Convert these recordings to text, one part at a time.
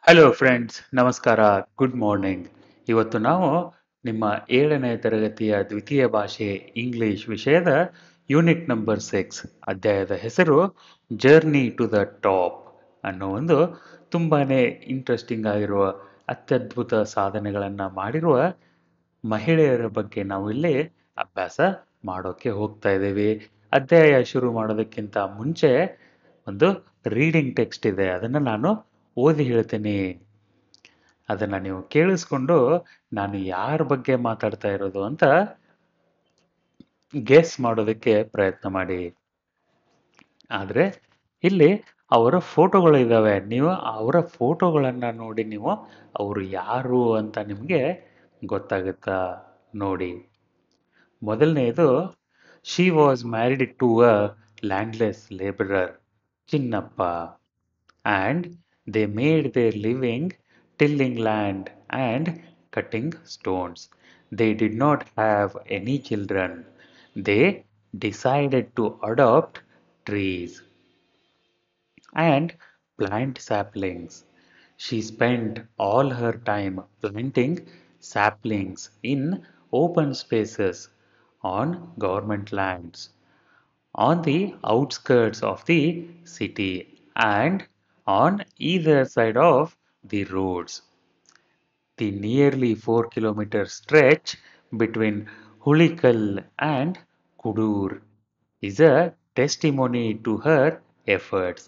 Hello friends, ನಮಸ್ಕಾರ, good morning. ಇವತ್ತು ನಾವು ನಿಮ್ಮ 7ನೇ ತರಗತಿಯ ದ್ವಿತೀಯ ಭಾಷೆ ಇಂಗ್ಲಿಷ್ ವಿಷಯದ ಯೂನಿಟ್ ನಂಬರ್ 6 ಅಧ್ಯಾಯದ ಹೆಸರು ಜರ್ನಿ ಟು ದ ಟಾಪ್ ಅನ್ನೋ ಒಂದು ತುಂಬಾನೇ ಇಂಟ್ರೆಸ್ಟಿಂಗ್ ಆಗಿರುವ ಅತ್ಯದ್ಭುತ ಸಾಧನೆಗಳನ್ನು ಮಾಡಿರುವ ಮಹಿಳೆಯರ ಬಗ್ಗೆ ನಾವು ಇಲ್ಲಿ ಅಭ್ಯಾಸ ಮಾಡೋಕೆ ಹೋಗ್ತಾ ಇದ್ದೀವಿ. ಅಧ್ಯಾಯ ಶುರು ಮಾಡೋದಕ್ಕಿಂತ ಮುಂಚೆ ಒಂದು ರೀಡಿಂಗ್ ಟೆಕ್ಸ್ಟ್ ಇದೆ, ಅದನ್ನು ನಾನು ಓದಿ ಹೇಳ್ತೀನಿ. ಅದನ್ನು ನೀವು ಕೇಳಿಸ್ಕೊಂಡು ನಾನು ಯಾರ ಬಗ್ಗೆ ಮಾತಾಡ್ತಾ ಇರೋದು ಅಂತ ಗೆಸ್ ಮಾಡೋದಕ್ಕೆ ಪ್ರಯತ್ನ ಮಾಡಿ. ಆದರೆ ಇಲ್ಲಿ ಅವರ ಫೋಟೋಗಳು ಇದ್ದಾವೆ, ನೀವು ಅವರ ಫೋಟೋಗಳನ್ನು ನೋಡಿ ನೀವು ಅವರು ಯಾರು ಅಂತ ನಿಮಗೆ ಗೊತ್ತಾಗುತ್ತಾ ನೋಡಿ. ಮೊದಲನೆಯದು, she was married to a landless labourer, Chinnappa, and they made their living tilling land and cutting stones. They did not have any children. They decided to adopt trees and plant saplings. She spent all her time planting saplings in open spaces on government lands, on the outskirts of the city, and on either side of the roads. The nearly 4 kilometer stretch between Hulikal and Kudur is a testimony to her efforts.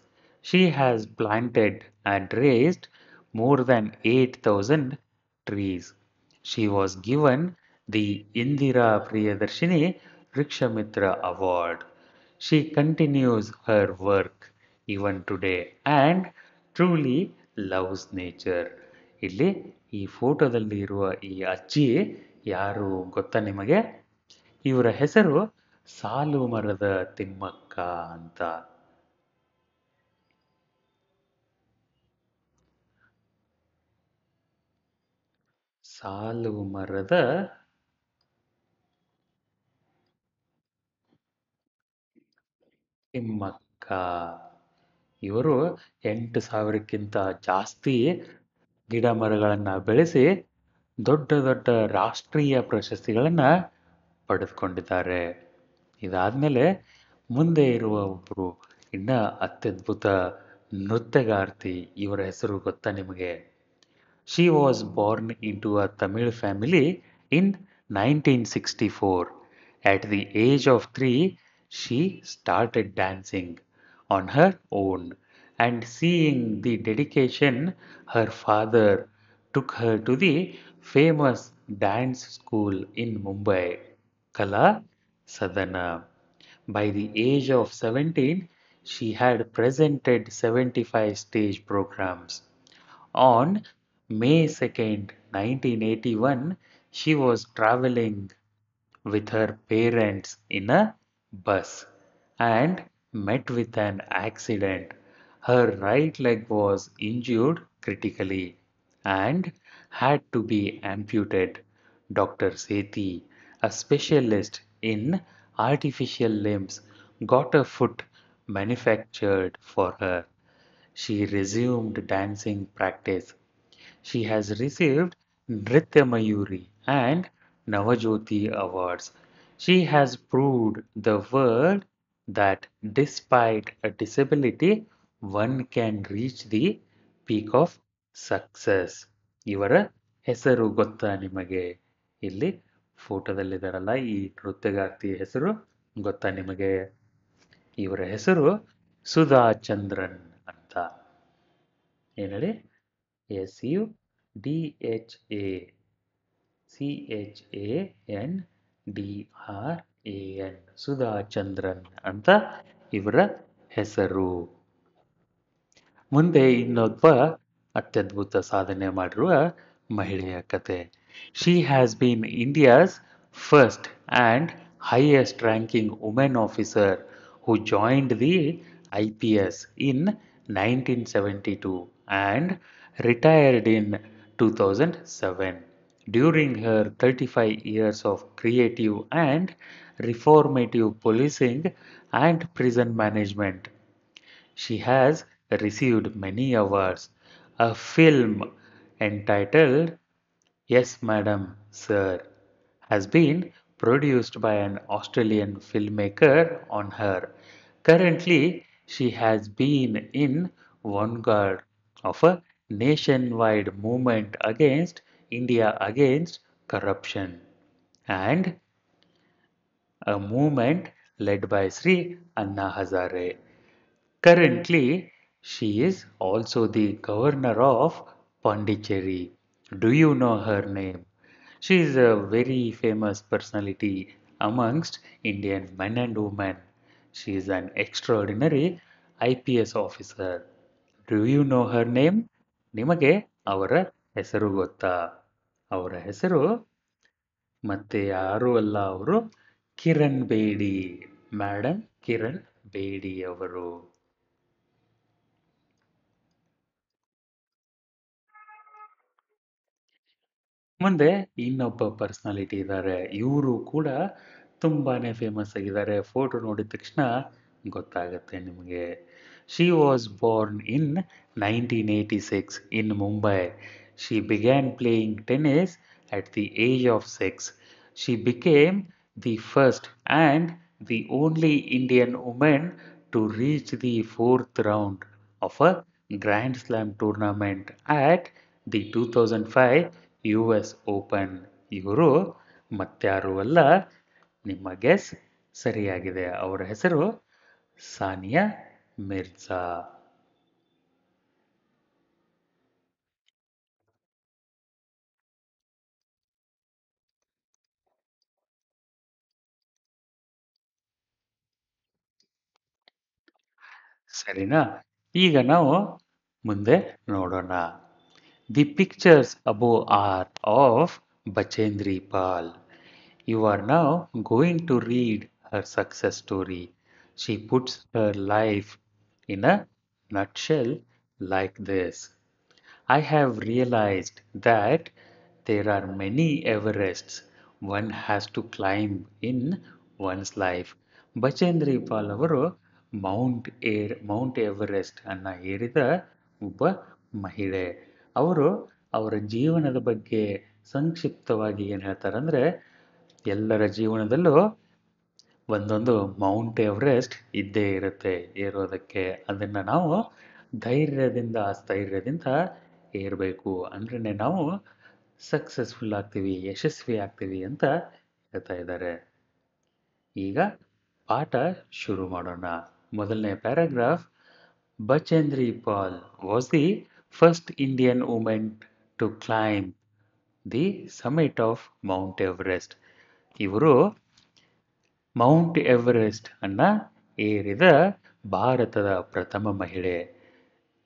She has planted and raised more than 8,000 trees. She was given the Indira Priyadarshini Rikshamitra Award. She continues her work even today and truly loves nature. ಇಲ್ಲಿ ಈ ಫೋಟೋದಲ್ಲಿ ಇರುವ ಈ ಅಜ್ಜಿ ಯಾರು ಗೊತ್ತಾ ನಿಮಗೆ? ಇವರ ಹೆಸರು ಸಾಲು ಮರದ ತಿಮ್ಮಕ್ಕ ಅಂತ. ಸಾಲು ಮರದ ತಿಮ್ಮಕ್ಕ. ಇವರು 8,000ಕ್ಕಿಂತ ಜಾಸ್ತಿ ಗಿಡ ಮರಗಳನ್ನು ಬೆಳೆಸಿ ದೊಡ್ಡ ದೊಡ್ಡ ರಾಷ್ಟ್ರೀಯ ಪ್ರಶಸ್ತಿಗಳನ್ನು ಪಡೆದುಕೊಂಡಿದ್ದಾರೆ. ಇದಾದ್ಮೇಲೆ ಮುಂದೆ ಇರುವ ಒಬ್ಬರು ಇನ್ನ ಅತ್ಯದ್ಭುತ ನೃತ್ಯಗಾರ್ತಿ, ಇವರ ಹೆಸರು ಗೊತ್ತಾ ನಿಮಗೆ? She was born into a Tamil family in 1964. At the age of 3, she started dancing on her own, and seeing the dedication, her father took her to the famous dance school in Mumbai, Kala Sadhana. By the age of 17, she had presented 75 stage programs. On May 2nd, 1981, she was traveling with her parents in a bus and met with an accident. Her right leg was injured critically and had to be amputated. Dr. Sethi, a specialist in artificial limbs, got a foot manufactured for her. She resumed dancing practice. She has received Nritya Mayuri and Navajyoti awards. She has proved the world that despite a disability, one can reach the peak of success. ಇವರ ಹೆಸರು ಗೊತ್ತಾ ನಿಮಗೆ? ಇಲ್ಲಿ ಫೋಟೋದಲ್ಲಿದ್ದಾರಲ್ಲ ಈ ನೃತ್ಯಗಾರ್ತಿ ಹೆಸರು ಗೊತ್ತಾ ನಿಮಗೆ? ಇವರ ಹೆಸರು ಸುಧಾ ಚಂದ್ರನ್ ಅಂತ. ಏನ್ ಹೇಳಿ? SUDHACHANDRAN, ಸುಧಾ ಚಂದ್ರನ್ ಅಂತ ಇವರ ಹೆಸರು. ಮುಂದೆ ಇನ್ನೊಬ್ಬ ಅತ್ಯದ್ಭುತ ಸಾಧನೆ ಮಾಡಿರುವ ಮಹಿಳೆಯ ಕತೆ. She has been India's first and highest ranking woman officer who joined the IPS in 1972 and retired in 2007. During her 35 years of creative and reformative policing and prison management, she has received many awards. A film entitled Yes, Madam, Sir has been produced by an Australian filmmaker on her. Currently, she has been in vanguard of a nationwide movement against India against corruption and a movement led by Sri Anna Hazare. Currently, she is also the governor of Pondicherry. Do you know her name? She is a very famous personality amongst Indian men and women. She is an extraordinary IPS officer. Do you know her name? ನಿಮಗೆ ಅವರ ಹೆಸರು ಗೊತ್ತಾ? ಅವರ ಹೆಸರು ಮತ್ತೆ ಯಾರೂ ಅಲ್ಲ ಅವರು ಕಿರಣ್ ಬೇಡಿ. ಮೇಡಮ್ ಕಿರಣ್ ಬೇಡಿ ಅವರು. ಮುಂದೆ ಇನ್ನೊಬ್ಬ ಪರ್ಸನಾಲಿಟಿ ಇದ್ದಾರೆ. ಇವರು ಕೂಡ ತುಂಬಾನೇ ಫೇಮಸ್ ಆಗಿದ್ದಾರೆ. ಫೋಟೋ ನೋಡಿದ ತಕ್ಷಣ ಗೊತ್ತಾಗತ್ತೆ ನಿಮಗೆ. She was born in 1986 in Mumbai. She began playing tennis at the age of 6. She became the first and the only Indian woman to reach the fourth round of a Grand Slam tournament at the 2005 US open. ಇವರು ಮತ್ಯಾರೂ ಅಲ್ಲ, ನಿಮ್ಮ guess ಸರಿಯಾಗಿದೆ. ಅವರ ಹೆಸರು ಸಾನಿಯಾ ಮಿರ್ಜಾ. ಸರಿನಾ? ಈಗ ನಾವು ಮುಂದೆ ನೋಡೋಣ. The pictures above are of Bachendri Pal. You are now going to read her success story. She puts her life in a nutshell like this. I have realized that there are many Everests one has to climb in one's life. Bachendri Pal ಅವರು Mount Everest ಅನ್ನ ಏರಿದ ಒಬ್ಬ ಮಹಿಳೆ. ಅವರು ಅವರ ಜೀವನದ ಬಗ್ಗೆ ಸಂಕ್ಷಿಪ್ತವಾಗಿ ಏನು ಹೇಳ್ತಾರಂದ್ರೆ, ಎಲ್ಲರ ಜೀವನದಲ್ಲೂ ಒಂದೊಂದು ಮೌಂಟ್ ಎವರೆಸ್ಟ್ ಇದ್ದೇ ಇರುತ್ತೆ ಏರೋದಕ್ಕೆ. ಅದನ್ನು ನಾವು ಧೈರ್ಯದಿಂದ ಸ್ಥೈರ್ಯದಿಂದ ಏರಬೇಕು. ಅಂದ್ರೇ ನಾವು ಸಕ್ಸಸ್ಫುಲ್ ಆಗ್ತೀವಿ, ಯಶಸ್ವಿ ಆಗ್ತೀವಿ ಅಂತ ಹೇಳ್ತಾ ಇದ್ದಾರೆ. ಈಗ ಪಾಠ ಶುರು ಮಾಡೋಣ. ಮೊದಲನೇ paragraph. Bachendri Pal was the first Indian women to climb the summit of Mount Everest. ಇವರು ಮೌಂಟ್ ಎವರೆಸ್ಟ್ ಅನ್ನ ಏರಿದ ಭಾರತದ ಪ್ರಥಮ ಮಹಿಳೆ.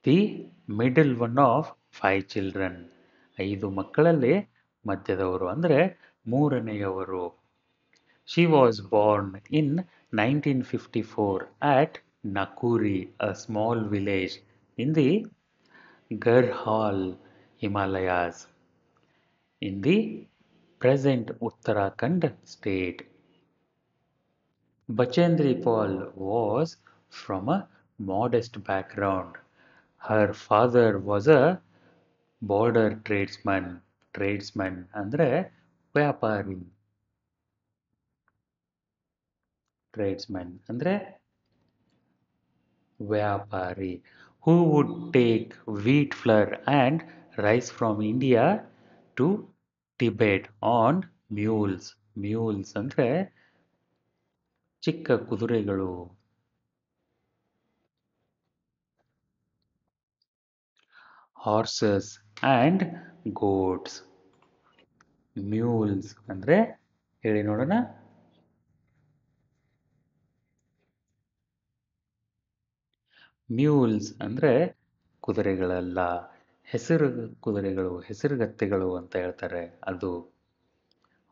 The middle one of 5 children. 5 ಮಕ್ಕಳಲ್ಲಿ ಮಧ್ಯದವರು ಅಂದರೆ ಮೂರನೆಯವರು. She was born in 1954 at Nakuri, a small village in the Garhwal Himalayas in the present Uttarakhand state. Bachendri Paul was from a modest background. Her father was a border tradesman. Tradesman ಅಂದರೆ ವ್ಯಾಪಾರಿ. Tradesman ಅಂದರೆ ವ್ಯಾಪಾರಿ. Who would take wheat flour and rice from India to Tibet on mules. ಮ್ಯೂಲ್ಸ್ ಅಂದರೆ ಚಿಕ್ಕ ಕುದುರೆಗಳು. Horses and goats. ಮ್ಯೂಲ್ಸ್ ಅಂದರೆ ಹೇಳಿ ನೋಡೋಣ. ಮ್ಯೂಲ್ಸ್ ಅಂದರೆ ಕುದುರೆಗಳಲ್ಲ, ಹೆಸರು ಕುದುರೆಗಳು, ಹೆಸರುಗತ್ತೆಗಳು ಅಂತ ಹೇಳ್ತಾರೆ ಅದು.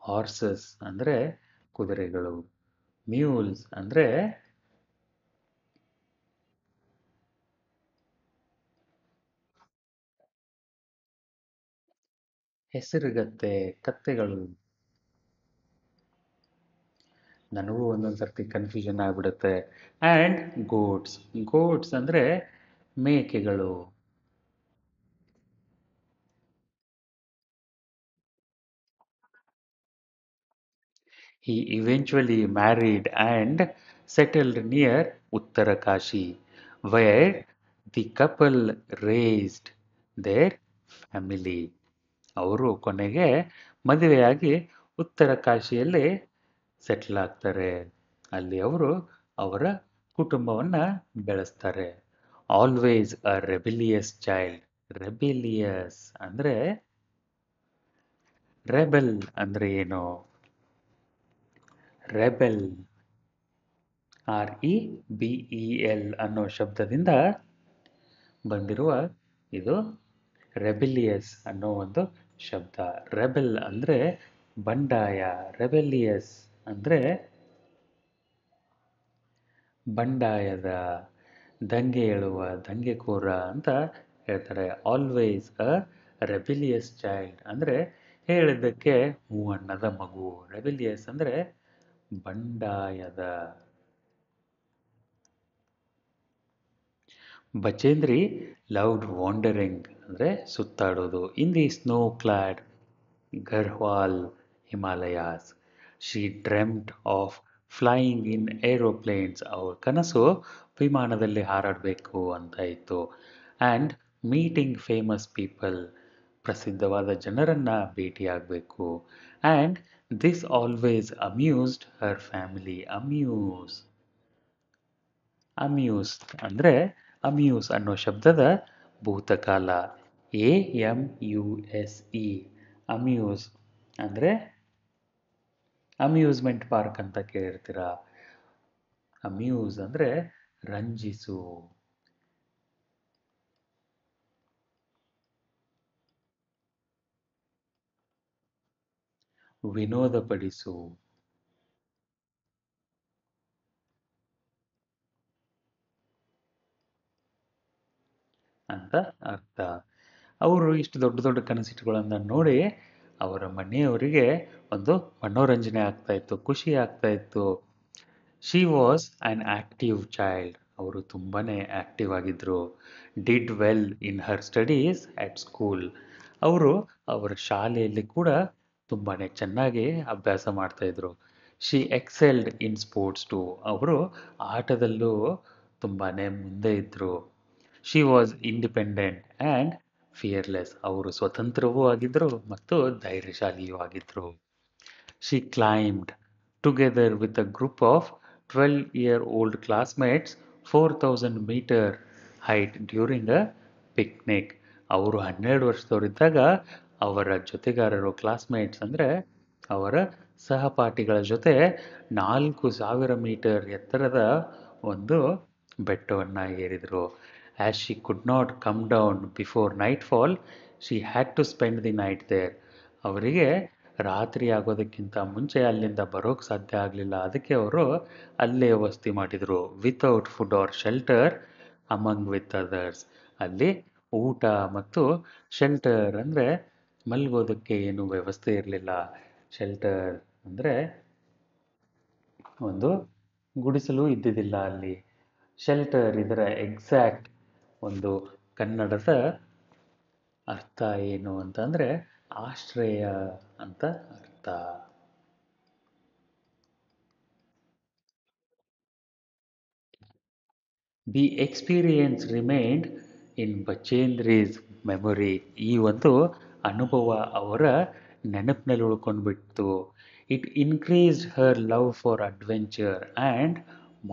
ಹಾರ್ಸಸ್ ಅಂದರೆ ಕುದುರೆಗಳು, ಮ್ಯೂಲ್ಸ್ ಅಂದರೆ ಹೆಸರುಗತ್ತೆ, ಕತ್ತೆಗಳು. ನನಗೂ ಒಂದೊಂದು ಸರ್ತಿ ಕನ್ಫ್ಯೂಷನ್ ಆಗಿಬಿಡುತ್ತೆ. And goats. ಗೋಟ್ಸ್ ಅಂದರೆ ಮೇಕೆಗಳು. He eventually married and settled near Uttarakashi, where the couple raised their family. ಅವರು ಕೊನೆಗೆ ಮದುವೆಯಾಗಿ ಉತ್ತರ ಕಾಶಿಯಲ್ಲಿ ಸೆಟ್ಲ್ ಆಗ್ತಾರೆ. ಅಲ್ಲಿ ಅವರು ಅವರ ಕುಟುಂಬವನ್ನ ಬೆಳೆಸ್ತಾರೆ. Always a ರೆಬಿಲಿಯಸ್ child. ರೆಬಿಲಿಯಸ್ ಅಂದ್ರೆ ರೆಬೆಲ್ ಅಂದ್ರೆ ಏನು? ರೆಬೆಲ್ REBEL ಅನ್ನೋ ಶಬ್ದದಿಂದ ಬಂದಿರುವ ಇದು ರೆಬಿಲಿಯಸ್ ಅನ್ನೋ ಒಂದು ಶಬ್ದ. ರೆಬೆಲ್ ಅಂದ್ರೆ ಬಂಡಾಯ, ರೆಬೆಲಿಯಸ್ ಅಂದ್ರೆ ಬಂಡಾಯದ, ದಂಗೆ ಏಳುವ, ದಂಗೆಕೋರ ಅಂತ ಹೇಳ್ತಾರೆ. ಆಲ್ವೇಸ್ ಅ ರೆಬಿಲಿಯಸ್ ಚೈಲ್ಡ್ ಅಂದ್ರೆ ಹೇಳಿದ್ದಕ್ಕೆ ಹೂ ಅನ್ನದ ಮಗು. ರೆಬಿಲಿಯಸ್ ಅಂದ್ರೆ ಬಂಡಾಯದ. ಬಚೇಂದ್ರಿ ಲವ್ಡ್ ವಾಂಡರಿಂಗ್ ಅಂದ್ರೆ ಸುತ್ತಾಡೋದು in the snow clad Garhwal Himalayas. She dreamed of flying in aeroplanes. ಅವ್ರ ಕನಸು ವಿಮಾನದಲ್ಲಿ ಹಾರಾಡಬೇಕು ಅಂತ ಇತ್ತು. And meeting famous people. ಪ್ರಸಿದ್ಧವಾದ ಜನರನ್ನ ಭೇಟಿಯಾಗಬೇಕು. And this always amused her family. Amuse ಅಂದ್ರೆ ಅಮ್ಯೂಸ್ ಅನ್ನೋ ಶಬ್ದದ ಭೂತಕಾಲ. AMUSE. ಅಮ್ಯೂಸ್ ಅಂದ್ರೆ ಅಮ್ಯೂಸ್ಮೆಂಟ್ ಪಾರ್ಕ್ ಅಂತ ಕೇಳಿರ್ತೀರ. ಅಮ್ಯೂಸ್ ಅಂದ್ರೆ ರಂಜಿಸು. ವಿನೋದಪಡಿಸು ಅಂತ ಅರ್ಥ. ಅವರು ಇಷ್ಟು ದೊಡ್ಡ ದೊಡ್ಡ ಕನಸಿಟ್ಟುಗಳನ್ನ ನೋಡಿ ಅವರ ಮನೆಯವರಿಗೆ ಒಂದು ಮನೋರಂಜನೆ ಆಗ್ತಾ ಇತ್ತು, ಖುಷಿ ಆಗ್ತಾ ಇತ್ತು. She was an active child. ಅವರು ತುಂಬಾನೇ ಆಕ್ಟಿವ್ ಆಗಿದ್ರು. Did well in her studies at school. ಅವರು ಅವರ ಶಾಲೆಯಲ್ಲಿ ಕೂಡ ತುಂಬಾನೇ ಚೆನ್ನಾಗಿ ಅಭ್ಯಾಸ ಮಾಡ್ತಾ ಇದ್ರು. She excelled in sports too. ಅವರು ಆಟದಲ್ಲೂ ತುಂಬಾನೇ ಮುಂದೆ ಇದ್ರು. She was independent and fearless. ಅವರು ಸ್ವತಂತ್ರವೂ ಆಗಿದ್ರು ಮತ್ತು ಧೈರ್ಯಶಾಲಿಯೂ ಆಗಿದ್ರು. She climbed, together with a group of 12-year-old classmates, 4,000 meter height during a picnic. ಅವರು 12 ವರ್ಷದವರಿದ್ದಾಗ ಅವರ ಜೊತೆಗಾರರು, ಕ್ಲಾಸ್ಮೇಟ್ಸ್ ಅಂದರೆ ಅವರ ಸಹಪಾಠಿಗಳ ಜೊತೆ 4,000 ಮೀಟರ್ ಎತ್ತರದ ಒಂದು ಬೆಟ್ಟವನ್ನು ಏರಿದರು. As she could not come down before nightfall, she had to spend the night there. ಅವರಿಗೆ ರಾತ್ರಿ ಆಗೋದಕ್ಕಿಂತ ಮುಂಚೆ ಅಲ್ಲಿಂದ ಬರೋಕ್ಕೆ ಸಾಧ್ಯ ಆಗಲಿಲ್ಲ. ಅದಕ್ಕೆ ಅವರು ಅಲ್ಲೇ ವಸತಿ ಮಾಡಿದರು. Without food or shelter among with others. ಅಲ್ಲಿ ಊಟ ಮತ್ತು ಶೆಲ್ಟರ್ ಅಂದರೆ ಮಲ್ಗೋದಕ್ಕೆ ಏನು ವ್ಯವಸ್ಥೆ ಇರಲಿಲ್ಲ. ಶೆಲ್ಟರ್ ಅಂದರೆ ಒಂದು ಗುಡಿಸಲು ಇದ್ದಿದ್ದಿಲ್ಲ ಅಲ್ಲಿ. ಶೆಲ್ಟರ್ ಇದರ ಎಕ್ಸಾಕ್ಟ್ ಒಂದು ಕನ್ನಡದ ಅರ್ಥ ಏನು ಅಂತಂದರೆ ಆಶ್ರಯ ಅಂತ ಅರ್ಥ. The experience remained in Bachendri's memory. ಈ ಒಂದು ಅನುಭವ ಅವರ ನೆನಪಿನಲ್ಲಿ ಉಳ್ಕೊಂಡ್ಬಿಡ್ತು. It increased her love for adventure and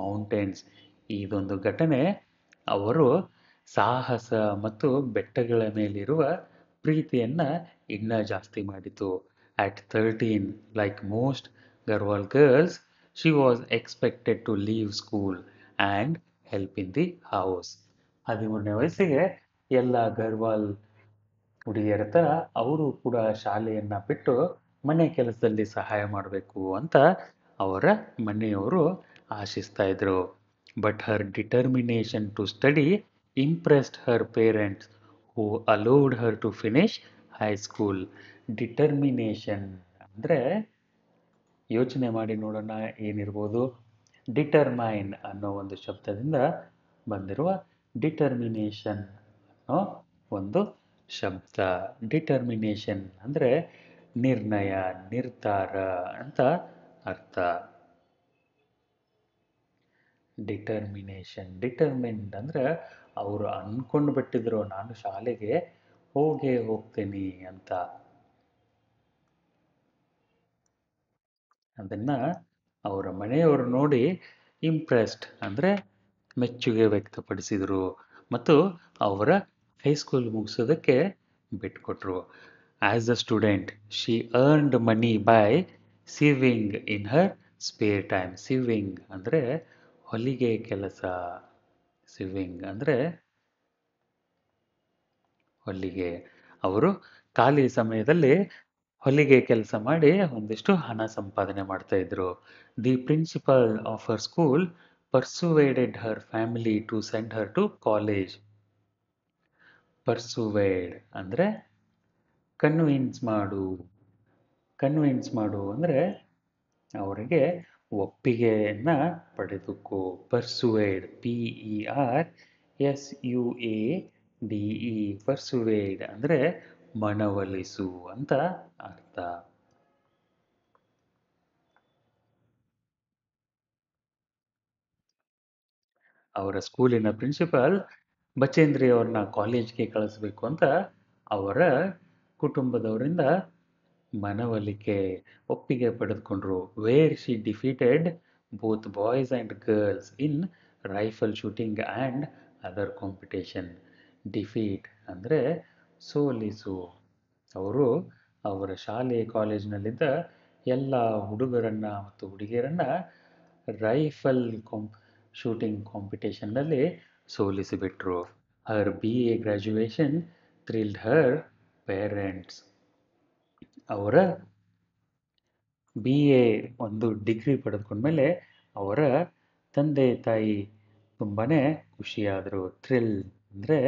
mountains. ಇದೊಂದು ಘಟನೆ ಅವರು ಸಾಹಸ ಮತ್ತು ಬೆಟ್ಟಗಳ ಮೇಲಿರುವ ಪ್ರೀತಿಯನ್ನು ಇನ್ನೂ ಜಾಸ್ತಿ ಮಾಡಿತು. At 13, like most Garhwal girls, she was expected to leave school and help in the house. 13ನೇ ವಯಸ್ಸಿಗೆ ಎಲ್ಲ ಗರ್ವಾಲ್ ಹುಡುಗಿಯರ ಥರ ಅವರು ಕೂಡ ಶಾಲೆಯನ್ನು ಬಿಟ್ಟು ಮನೆ ಕೆಲಸದಲ್ಲಿ ಸಹಾಯ ಮಾಡಬೇಕು ಅಂತ ಅವರ ಮನೆಯವರು ಆಶಿಸ್ತಾ ಇದ್ರು. But her determination to study impressed her parents who allowed her to finish high school. Determination ಅಂದರೆ ಯೋಚನೆ ಮಾಡಿ ನೋಡೋಣ ಏನಿರ್ಬೋದು. ಡಿಟರ್ಮೈನ್ ಅನ್ನೋ ಒಂದು ಶಬ್ದದಿಂದ ಬಂದಿರುವ ಡಿಟರ್ಮಿನೇಷನ್ ಅನ್ನೋ ಒಂದು ಶಬ್ದ. ಡಿಟರ್ಮಿನೇಷನ್ ಅಂದರೆ ನಿರ್ಣಯ, ನಿರ್ಧಾರ ಅಂತ ಅರ್ಥ. ಡಿಟರ್ಮಿಂಡ್ ಅಂದ್ರೆ ಅವರು ಅಂದ್ಕೊಂಡು ಬಿಟ್ಟಿದ್ರು ನಾನು ಶಾಲೆಗೆ ಹೋಗ್ತೀನಿ ಅಂತ. ಅದನ್ನ ಅವರ ಮನೆಯವರು ನೋಡಿ ಇಂಪ್ರೆಸ್ಡ್ ಅಂದರೆ ಮೆಚ್ಚುಗೆ ವ್ಯಕ್ತಪಡಿಸಿದರು ಮತ್ತು ಅವರ ಹೈಸ್ಕೂಲ್ ಮುಗಿಸೋದಕ್ಕೆ ಬಿಟ್ಕೊಟ್ರು. As a student she earned money by sewing in her spare time. Sewing ಅಂದರೆ ಹೊಲಿಗೆ ಕೆಲಸ. ಸಿವಿಂಗ್ ಅಂದರೆ ಹೊಲಿಗೆ. ಅವರು ಖಾಲಿ ಸಮಯದಲ್ಲಿ ಹೊಲಿಗೆ ಕೆಲಸ ಮಾಡಿ ಒಂದಿಷ್ಟು ಹಣ ಸಂಪಾದನೆ ಮಾಡ್ತಾ ಇದ್ರು. The principal of her school persuaded her family to send her to college. Persuade ಅಂದರೆ ಕನ್ವಿನ್ಸ್ ಮಾಡು. ಕನ್ವಿನ್ಸ್ ಮಾಡು ಅಂದರೆ ಅವರಿಗೆ ಒಪ್ಪಿಗೆಯನ್ನ ಪಡೆದುಕೋ. ಪರ್ಸುವೇಡ್ PERSUADE ಪರ್ಸುವೇಡ್ ಅಂದರೆ ಮನವೊಲಿಸು ಅಂತ ಅರ್ಥ. ಅವರ ಸ್ಕೂಲಿನ ಪ್ರಿನ್ಸಿಪಾಲ್ ಬಚೇಂದ್ರಿ ಅವ್ರನ್ನ ಕಾಲೇಜ್ಗೆ ಕಳಿಸ್ಬೇಕು ಅಂತ ಅವರ ಕುಟುಂಬದವರಿಂದ ಮನವೊಲಿಕೆ ಒಪ್ಪಿಗೆ ಪಡೆದುಕೊಂಡ್ರು. Where she defeated both boys and girls in rifle shooting and other competition. Defeat ಅಂದರೆ ಸೋಲಿಸು. ಅವರು ಅವರ ಶಾಲೆ ಕಾಲೇಜಿನಲ್ಲಿದ್ದ ಎಲ್ಲ ಹುಡುಗರನ್ನ ಮತ್ತು ಹುಡುಗಿಯರನ್ನ ರೈಫಲ್ ಶೂಟಿಂಗ್ ಕಾಂಪಿಟೇಷನ್ನಲ್ಲಿ ಸೋಲಿಸಿಬಿಟ್ರು. Her BA graduation thrilled her parents. ಅವರ BA ಒಂದು ಡಿಗ್ರಿ ಪಡೆದುಕೊಂಡ್ಮೇಲೆ ಅವರ ತಂದೆ ತಾಯಿ ತುಂಬಾನೇ ಖುಷಿಯಾದರು. ಥ್ರಿಲ್ ಅಂದರೆ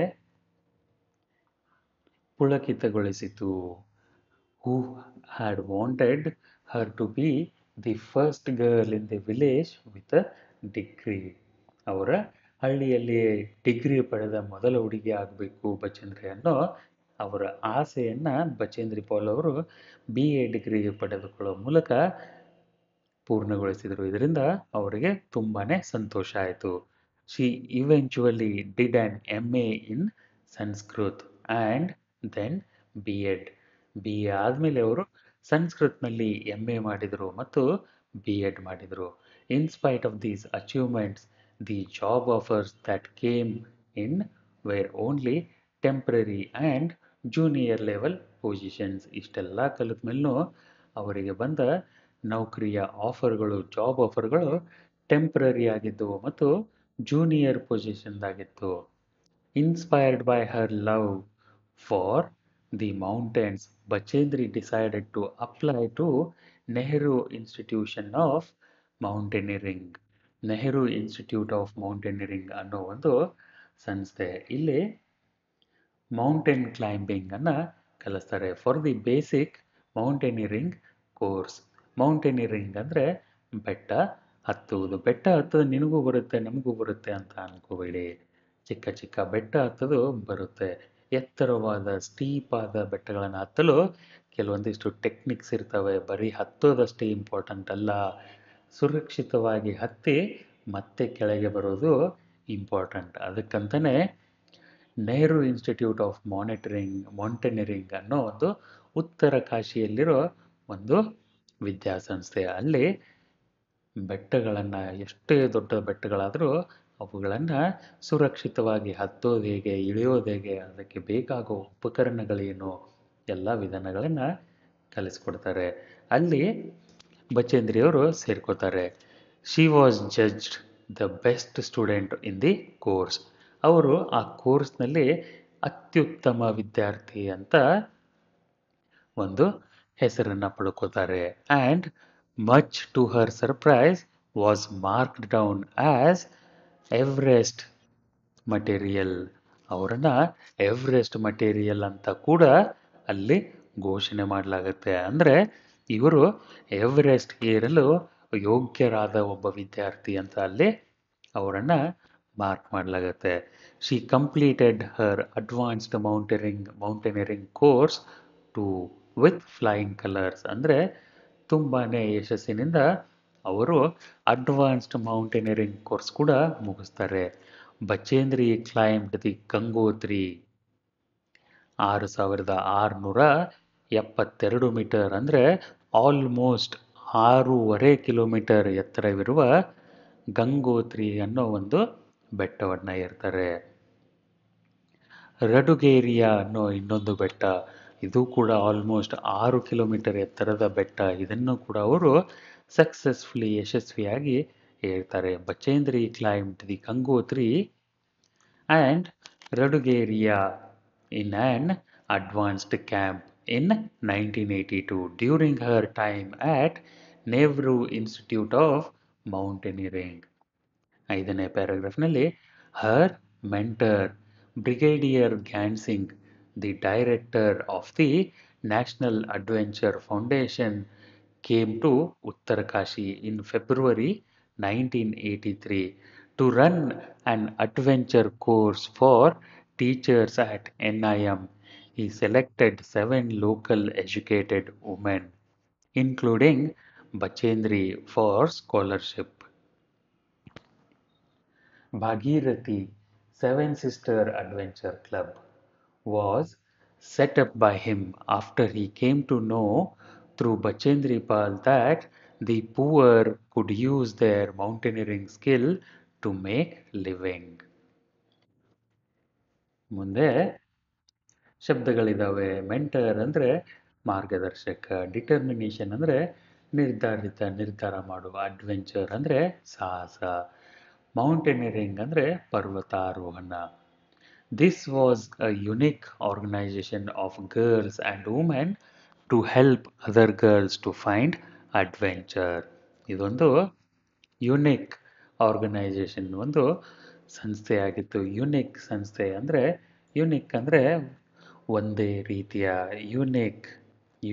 ಪುಳಕಿತಗೊಳಿಸಿತು. Who had wanted her to be the first girl in the village with a degree. ಅವರ ಹಳ್ಳಿಯಲ್ಲಿ ಡಿಗ್ರಿ ಪಡೆದ ಮೊದಲ ಹುಡುಗಿ ಆಗಬೇಕು ಬಚೇಂದ್ರಿ ಅನ್ನೋ ಅವರ ಆಸೆಯನ್ನು ಬಚೇಂದ್ರಿ ಪಾಲ್ ಅವರು BA ಡಿಗ್ರಿ ಪಡೆದುಕೊಳ್ಳುವ ಮೂಲಕ ಪೂರ್ಣಗೊಳಿಸಿದರು. ಇದರಿಂದ ಅವರಿಗೆ ತುಂಬಾನೇ ಸಂತೋಷ ಆಯಿತು. She eventually did an MA in Sanskrit and then B.Ed. BA ಆದಮೇಲೆ ಅವರು ಸಂಸ್ಕೃತ್ನಲ್ಲಿ MA ಮಾಡಿದರು ಮತ್ತು B.Ed ಮಾಡಿದರು. In spite of these achievements the job offers that came in where only temporary and junior level positions. ಇಷ್ಟೆಲ್ಲ ಕಲಿತ ಮೇಲೂ ಅವರಿಗೆ ಬಂದ ನೌಕರಿಯ ಆಫರ್ಗಳು, ಜಾಬ್ ಆಫರ್ಗಳು ಟೆಂಪ್ರರಿ ಆಗಿದ್ದವು ಮತ್ತು ಜೂನಿಯರ್ ಪೊಸಿಷನ್ದಾಗಿತ್ತು. Inspired by her love for the mountains, Bachendri decided to apply to Nehru Institution of Mountaineering. Nehru Institute of Mountaineering ಅನ್ನೋ ಒಂದು ಸಂಸ್ಥೆ. ಇಲ್ಲಿ ಮೌಂಟೇನ್ ಕ್ಲೈಂಬಿಂಗ್ ಅನ್ನ ಕಲಿಸ್ತಾರೆ. For the basic mountaineering course. Mountaineering ಅಂದರೆ ಬೆಟ್ಟ ಹತ್ತುವುದು. ಬೆಟ್ಟ ಹತ್ತೋದು ನಿನಗೂ ಬರುತ್ತೆ ನಮಗೂ ಬರುತ್ತೆ ಅಂತ ಅನ್ಕೋಬೇಡಿ. ಚಿಕ್ಕ ಚಿಕ್ಕ ಬೆಟ್ಟ ಹತ್ತೋದು ಬರುತ್ತೆ. ಎತ್ತರವಾದ ಸ್ಟೀಪ್ ಆದ ಬೆಟ್ಟಗಳನ್ನು ಹತ್ತಲು ಕೆಲವೊಂದಿಷ್ಟು ಟೆಕ್ನಿಕ್ಸ್ ಇರ್ತವೆ. ಬರೀ ಹತ್ತೋದಷ್ಟೇ ಇಂಪಾರ್ಟೆಂಟ್ ಅಲ್ಲ, ಸುರಕ್ಷಿತವಾಗಿ ಹತ್ತಿ ಮತ್ತೆ ಕೆಳಗೆ ಬರೋದು ಇಂಪಾರ್ಟೆಂಟ್. ಅದಕ್ಕಂತಲೇ ನೆಹರು ಇನ್ಸ್ಟಿಟ್ಯೂಟ್ ಆಫ್ ಮೌಂಟೇನಿಯರಿಂಗ್ ಅನ್ನೋ ಒಂದು ಉತ್ತರ ಕಾಶಿಯಲ್ಲಿರೋ ಒಂದು ವಿದ್ಯಾಸಂಸ್ಥೆ. ಅಲ್ಲಿ ಬೆಟ್ಟಗಳನ್ನು, ಎಷ್ಟೇ ದೊಡ್ಡ ಬೆಟ್ಟಗಳಾದರೂ ಅವುಗಳನ್ನು ಸುರಕ್ಷಿತವಾಗಿ ಹತ್ತೋದು ಹೇಗೆ, ಇಳಿಯೋದು ಹೇಗೆ, ಅದಕ್ಕೆ ಬೇಕಾಗೋ ಉಪಕರಣಗಳೇನು, ಎಲ್ಲ ವಿಧಾನಗಳನ್ನು ಕಲಿಸ್ಕೊಡ್ತಾರೆ. ಅಲ್ಲಿ ಬಚೇಂದ್ರಿಯವರು ಸೇರ್ಕೋತಾರೆ. She was judged the best student in the course. ಅವರು ಆ ಕೋರ್ಸ್ನಲ್ಲಿ ಅತ್ಯುತ್ತಮ ವಿದ್ಯಾರ್ಥಿ ಅಂತ ಒಂದು ಹೆಸರನ್ನು ಪಡ್ಕೋತಾರೆ. And much to her surprise was marked down as Everest material. ಅವರನ್ನು ಎವರೆಸ್ಟ್ ಮಟೀರಿಯಲ್ ಅಂತ ಕೂಡ ಅಲ್ಲಿ ಘೋಷಣೆ ಮಾಡಲಾಗುತ್ತೆ. ಅಂದರೆ ಇವರು ಎವರೆಸ್ಟ್ ಏರಲು ಯೋಗ್ಯರಾದ ಒಬ್ಬ ವಿದ್ಯಾರ್ಥಿ ಅಂತ ಅಲ್ಲಿ ಅವರನ್ನು ಮಾರ್ಕ್ ಮಾಡಲಾಗುತ್ತೆ. She completed her advanced mountaineering course too with flying colours. ಅಂದರೆ ತುಂಬಾನೇ ಯಶಸ್ಸಿನಿಂದ ಅವರು ಅಡ್ವಾನ್ಸ್ಡ್ ಮೌಂಟೇನಿಯರಿಂಗ್ ಕೋರ್ಸ್ ಕೂಡ ಮುಗಿಸ್ತಾರೆ. Bachendri climbed the Gangotri 6,672 metre ಅಂದರೆ ಆಲ್ಮೋಸ್ಟ್ 6.5 ಕಿಲೋಮೀಟರ್ ಎತ್ತರವಿರುವ ಗಂಗೋತ್ರಿ ಅನ್ನೋ ಒಂದು ಬೆಟ್ಟವನ್ನು ಏರ್ತಾರೆ. ರಡುಗೇರಿಯಾ ಅನ್ನೋ ಇನ್ನೊಂದು ಬೆಟ್ಟ, ಇದು ಕೂಡ ಆಲ್ಮೋಸ್ಟ್ 6 ಕಿಲೋಮೀಟರ್ ಎತ್ತರದ ಬೆಟ್ಟ. ಇದನ್ನು ಕೂಡ ಅವರು ಸಕ್ಸಸ್ಫುಲಿ ಯಶಸ್ವಿಯಾಗಿ ಏರ್ತಾರೆ. Bachendri climbed the Gangotri and Radugeria in an advanced camp in 1982 during her time at Nehru Institute of Mountaineering. ಐದನೇ ಪ್ಯಾರಾಗ್ರಾಫ್ನಲ್ಲಿ her mentor brigadier Gyan Singh, the director of the National Adventure Foundation, came to Uttarkashi in February 1983 to run an adventure course for teachers at NIM. He selected 7 local educated women, including Bachendri, for scholarship. Bhagirathi Seven Sister Adventure Club was set up by him after he came to know through Bachendri Pal that the poor could use their mountaineering skill to make living. ಮುಂದೆ ಶಬ್ದಗಳಿದ್ದಾವೆ. Mentor ಅಂದರೆ ಮಾರ್ಗದರ್ಶಕ, determination ಅಂದರೆ ನಿರ್ಧಾರ ಮಾಡುವ, adventure ಅಂದರೆ ಸಾಹಸ, mountaineering ಅಂದರೆ ಪರ್ವತಾರೋಹಣ. This was a unique organization of girls and women to help other girls to find adventure. ಇದೊಂದು unique organisation, ಒಂದು ಸಂಸ್ಥೆಯಾಗಿತ್ತು. ಯುನಿಕ್ ಸಂಸ್ಥೆ ಅಂದರೆ, ಯುನಿಕ್ ಅಂದರೆ ಒಂದೇ ರೀತಿಯ, ಯುನಿಕ್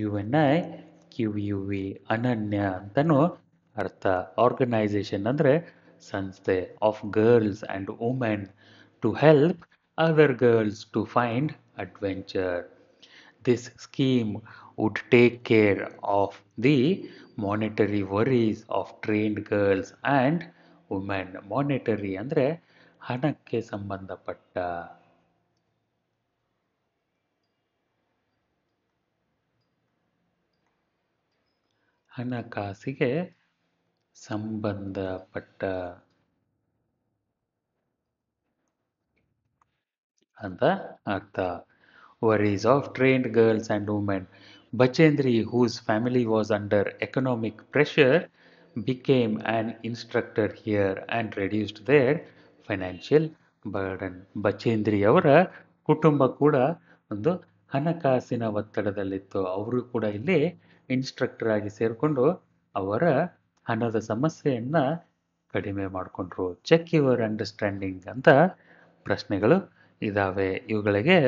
UNIQUE ಅನನ್ಯ ಅಂತನೂ ಅರ್ಥ. ಆರ್ಗನೈಸೇಷನ್ ಅಂದರೆ ಸಂಸ್ಥೆ, of girls and women to help other girls to find adventure. This scheme would take care of the monetary worries of trained girls and women. Monetary ಅಂದರೆ ಹಣಕ್ಕೆ ಸಂಬಂಧಪಟ್ಟ, ಹಣಕಾಸಿಗೆ ಸಂಬಂಧಪಟ್ಟ ಅಂತ ಅರ್ಥ. Worries of trained girls and women. Bachendri, whose family was under economic pressure, became an instructor here and reduced their financial burden. Bachendri ಅವರ ಕುಟುಂಬ ಕೂಡ ಒಂದು ಹಣಕಾಸಿನ ಒತ್ತಡದಲ್ಲಿತ್ತು. ಅವರು ಕೂಡ ಇಲ್ಲಿ ಇನ್ಸ್ಟ್ರಕ್ಟರ್ ಆಗಿ ಸೇರಿಕೊಂಡು ಅವರ ಹಣದ ಸಮಸ್ಯೆಯನ್ನು ಕಡಿಮೆ ಮಾಡಿಕೊಂಡ್ರು. ಚೆಕ್ ಯುವರ್ ಅಂಡರ್ಸ್ಟ್ಯಾಂಡಿಂಗ್ ಅಂತ ಪ್ರಶ್ನೆಗಳು ಇದ್ದಾವೆ. ಇವುಗಳಿಗೆ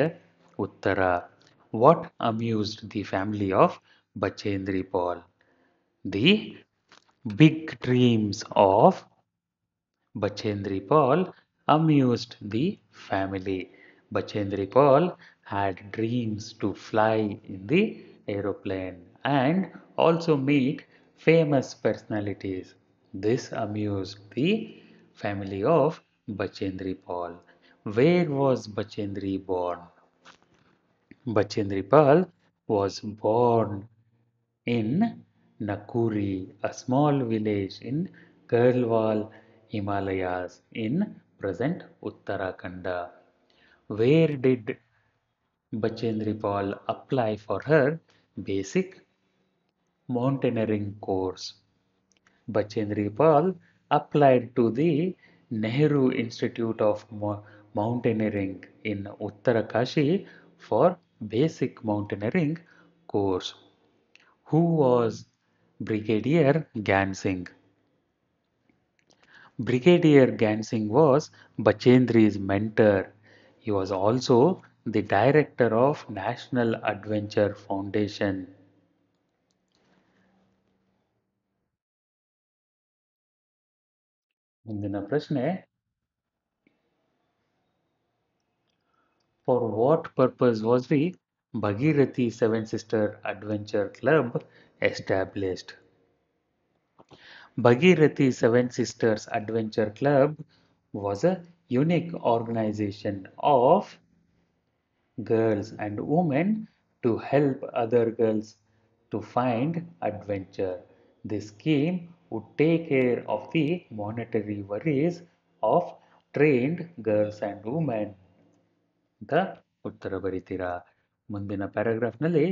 ಉತ್ತರ. What amused the family of Bachendri Pal? The big dreams of Bachendri Paul amused the family. Bachendri Paul had dreams to fly in the aeroplane and also meet famous personalities. This amused the family of Bachendri Paul. Where was Bachendri born? Bachendri Pal was born in Nakuri, a small village in Garhwal Himalayas in present Uttarakhand. Where did Bachendri Pal apply for her basic mountaineering course? Bachendri Pal applied to the Nehru Institute of Mountaineering in Uttarakashi for basic mountaineering course. Who was Brigadier Gyan Singh? Brigadier Gyan Singh was Bachendri's mentor. He was also the director of National Adventure Foundation. ಮುಂದಿನ ಪ್ರಶ್ನೆ. For what purpose was the Bhagirathi Seven Sister Adventure Club established. Bhagirathi Seven Sisters Adventure Club was a unique organization of girls and women to help other girls to find adventure. This scheme would take care of the monetary worries of trained girls and women. ಅಂತ ಉತ್ತರ ಬರೀತೀರಾ. ಮುಂದಿನ ಪ್ಯಾರಾಗ್ರಾಫ್ನಲ್ಲಿ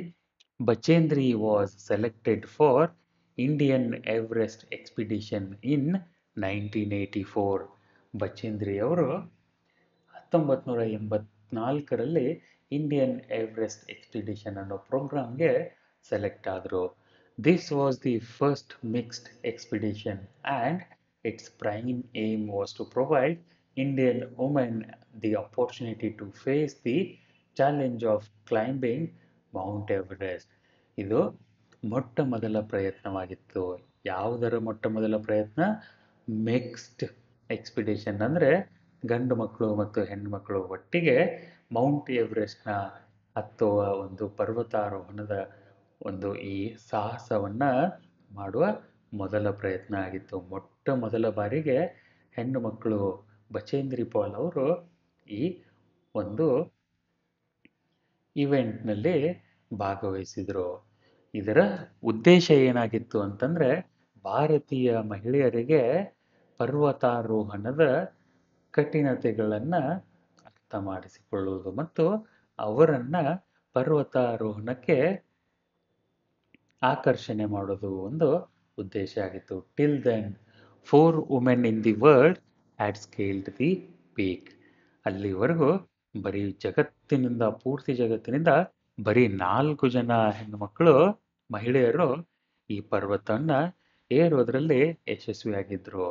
Bachendri was selected for Indian Everest expedition in 1984. Bachendri ಅವರು 1984ರಲ್ಲಿ Indian Everest expedition ಅನ್ನೋ ಪ್ರೋಗ್ರಾಮ್ಗೆ select ಆದರು. This was the first mixed expedition and its prime aim was to provide Indian women the opportunity to face the challenge of climbing Mount Everest. ಇದು ಮೊಟ್ಟ ಮೊದಲ ಪ್ರಯತ್ನವಾಗಿತ್ತು. ಯಾವುದರ ಮೊಟ್ಟ ಮೊದಲ ಪ್ರಯತ್ನ? ಮಿಕ್ಸ್ಡ್ ಎಕ್ಸ್ಪಿಡಿಷನ್ ಅಂದರೆ ಗಂಡು ಮಕ್ಕಳು ಮತ್ತು ಹೆಣ್ಣುಮಕ್ಕಳು ಒಟ್ಟಿಗೆ ಮೌಂಟ್ ಎವರೆಸ್ಟ್ನ ಹತ್ತುವ ಒಂದು ಪರ್ವತಾರೋಹಣದ ಒಂದು ಈ ಸಾಹಸವನ್ನು ಮಾಡುವ ಮೊದಲ ಪ್ರಯತ್ನ ಆಗಿತ್ತು. ಮೊಟ್ಟ ಮೊದಲ ಬಾರಿಗೆ ಹೆಣ್ಣು ಮಕ್ಕಳು ಬಚೇಂದ್ರಿ ಪಾಲ್ ಅವರು ಈ ಒಂದು ಇವೆಂಟ್ನಲ್ಲಿ ಭಾಗವಹಿಸಿದರು. ಇದರ ಉದ್ದೇಶ ಏನಾಗಿತ್ತು ಅಂತಂದರೆ ಭಾರತೀಯ ಮಹಿಳೆಯರಿಗೆ ಪರ್ವತಾರೋಹಣದ ಕಠಿಣತೆಗಳನ್ನು ಅರ್ಥ ಮಾಡಿಸಿಕೊಳ್ಳುವುದು ಮತ್ತು ಅವರನ್ನು ಪರ್ವತಾರೋಹಣಕ್ಕೆ ಆಕರ್ಷಣೆ ಮಾಡೋದು ಒಂದು ಉದ್ದೇಶ ಆಗಿತ್ತು. Till then 4 women in the world had scaled the peak. ಅಲ್ಲಿವರೆಗೂ ಬರೀ ಪೂರ್ತಿ ಜಗತ್ತಿನಿಂದ ಬರೀ 4 ಜನ ಹೆಣ್ಣುಮಕ್ಕಳು ಮಹಿಳೆಯರು ಈ ಪರ್ವತವನ್ನು ಏರೋದ್ರಲ್ಲಿ ಯಶಸ್ವಿಯಾಗಿದ್ದರು.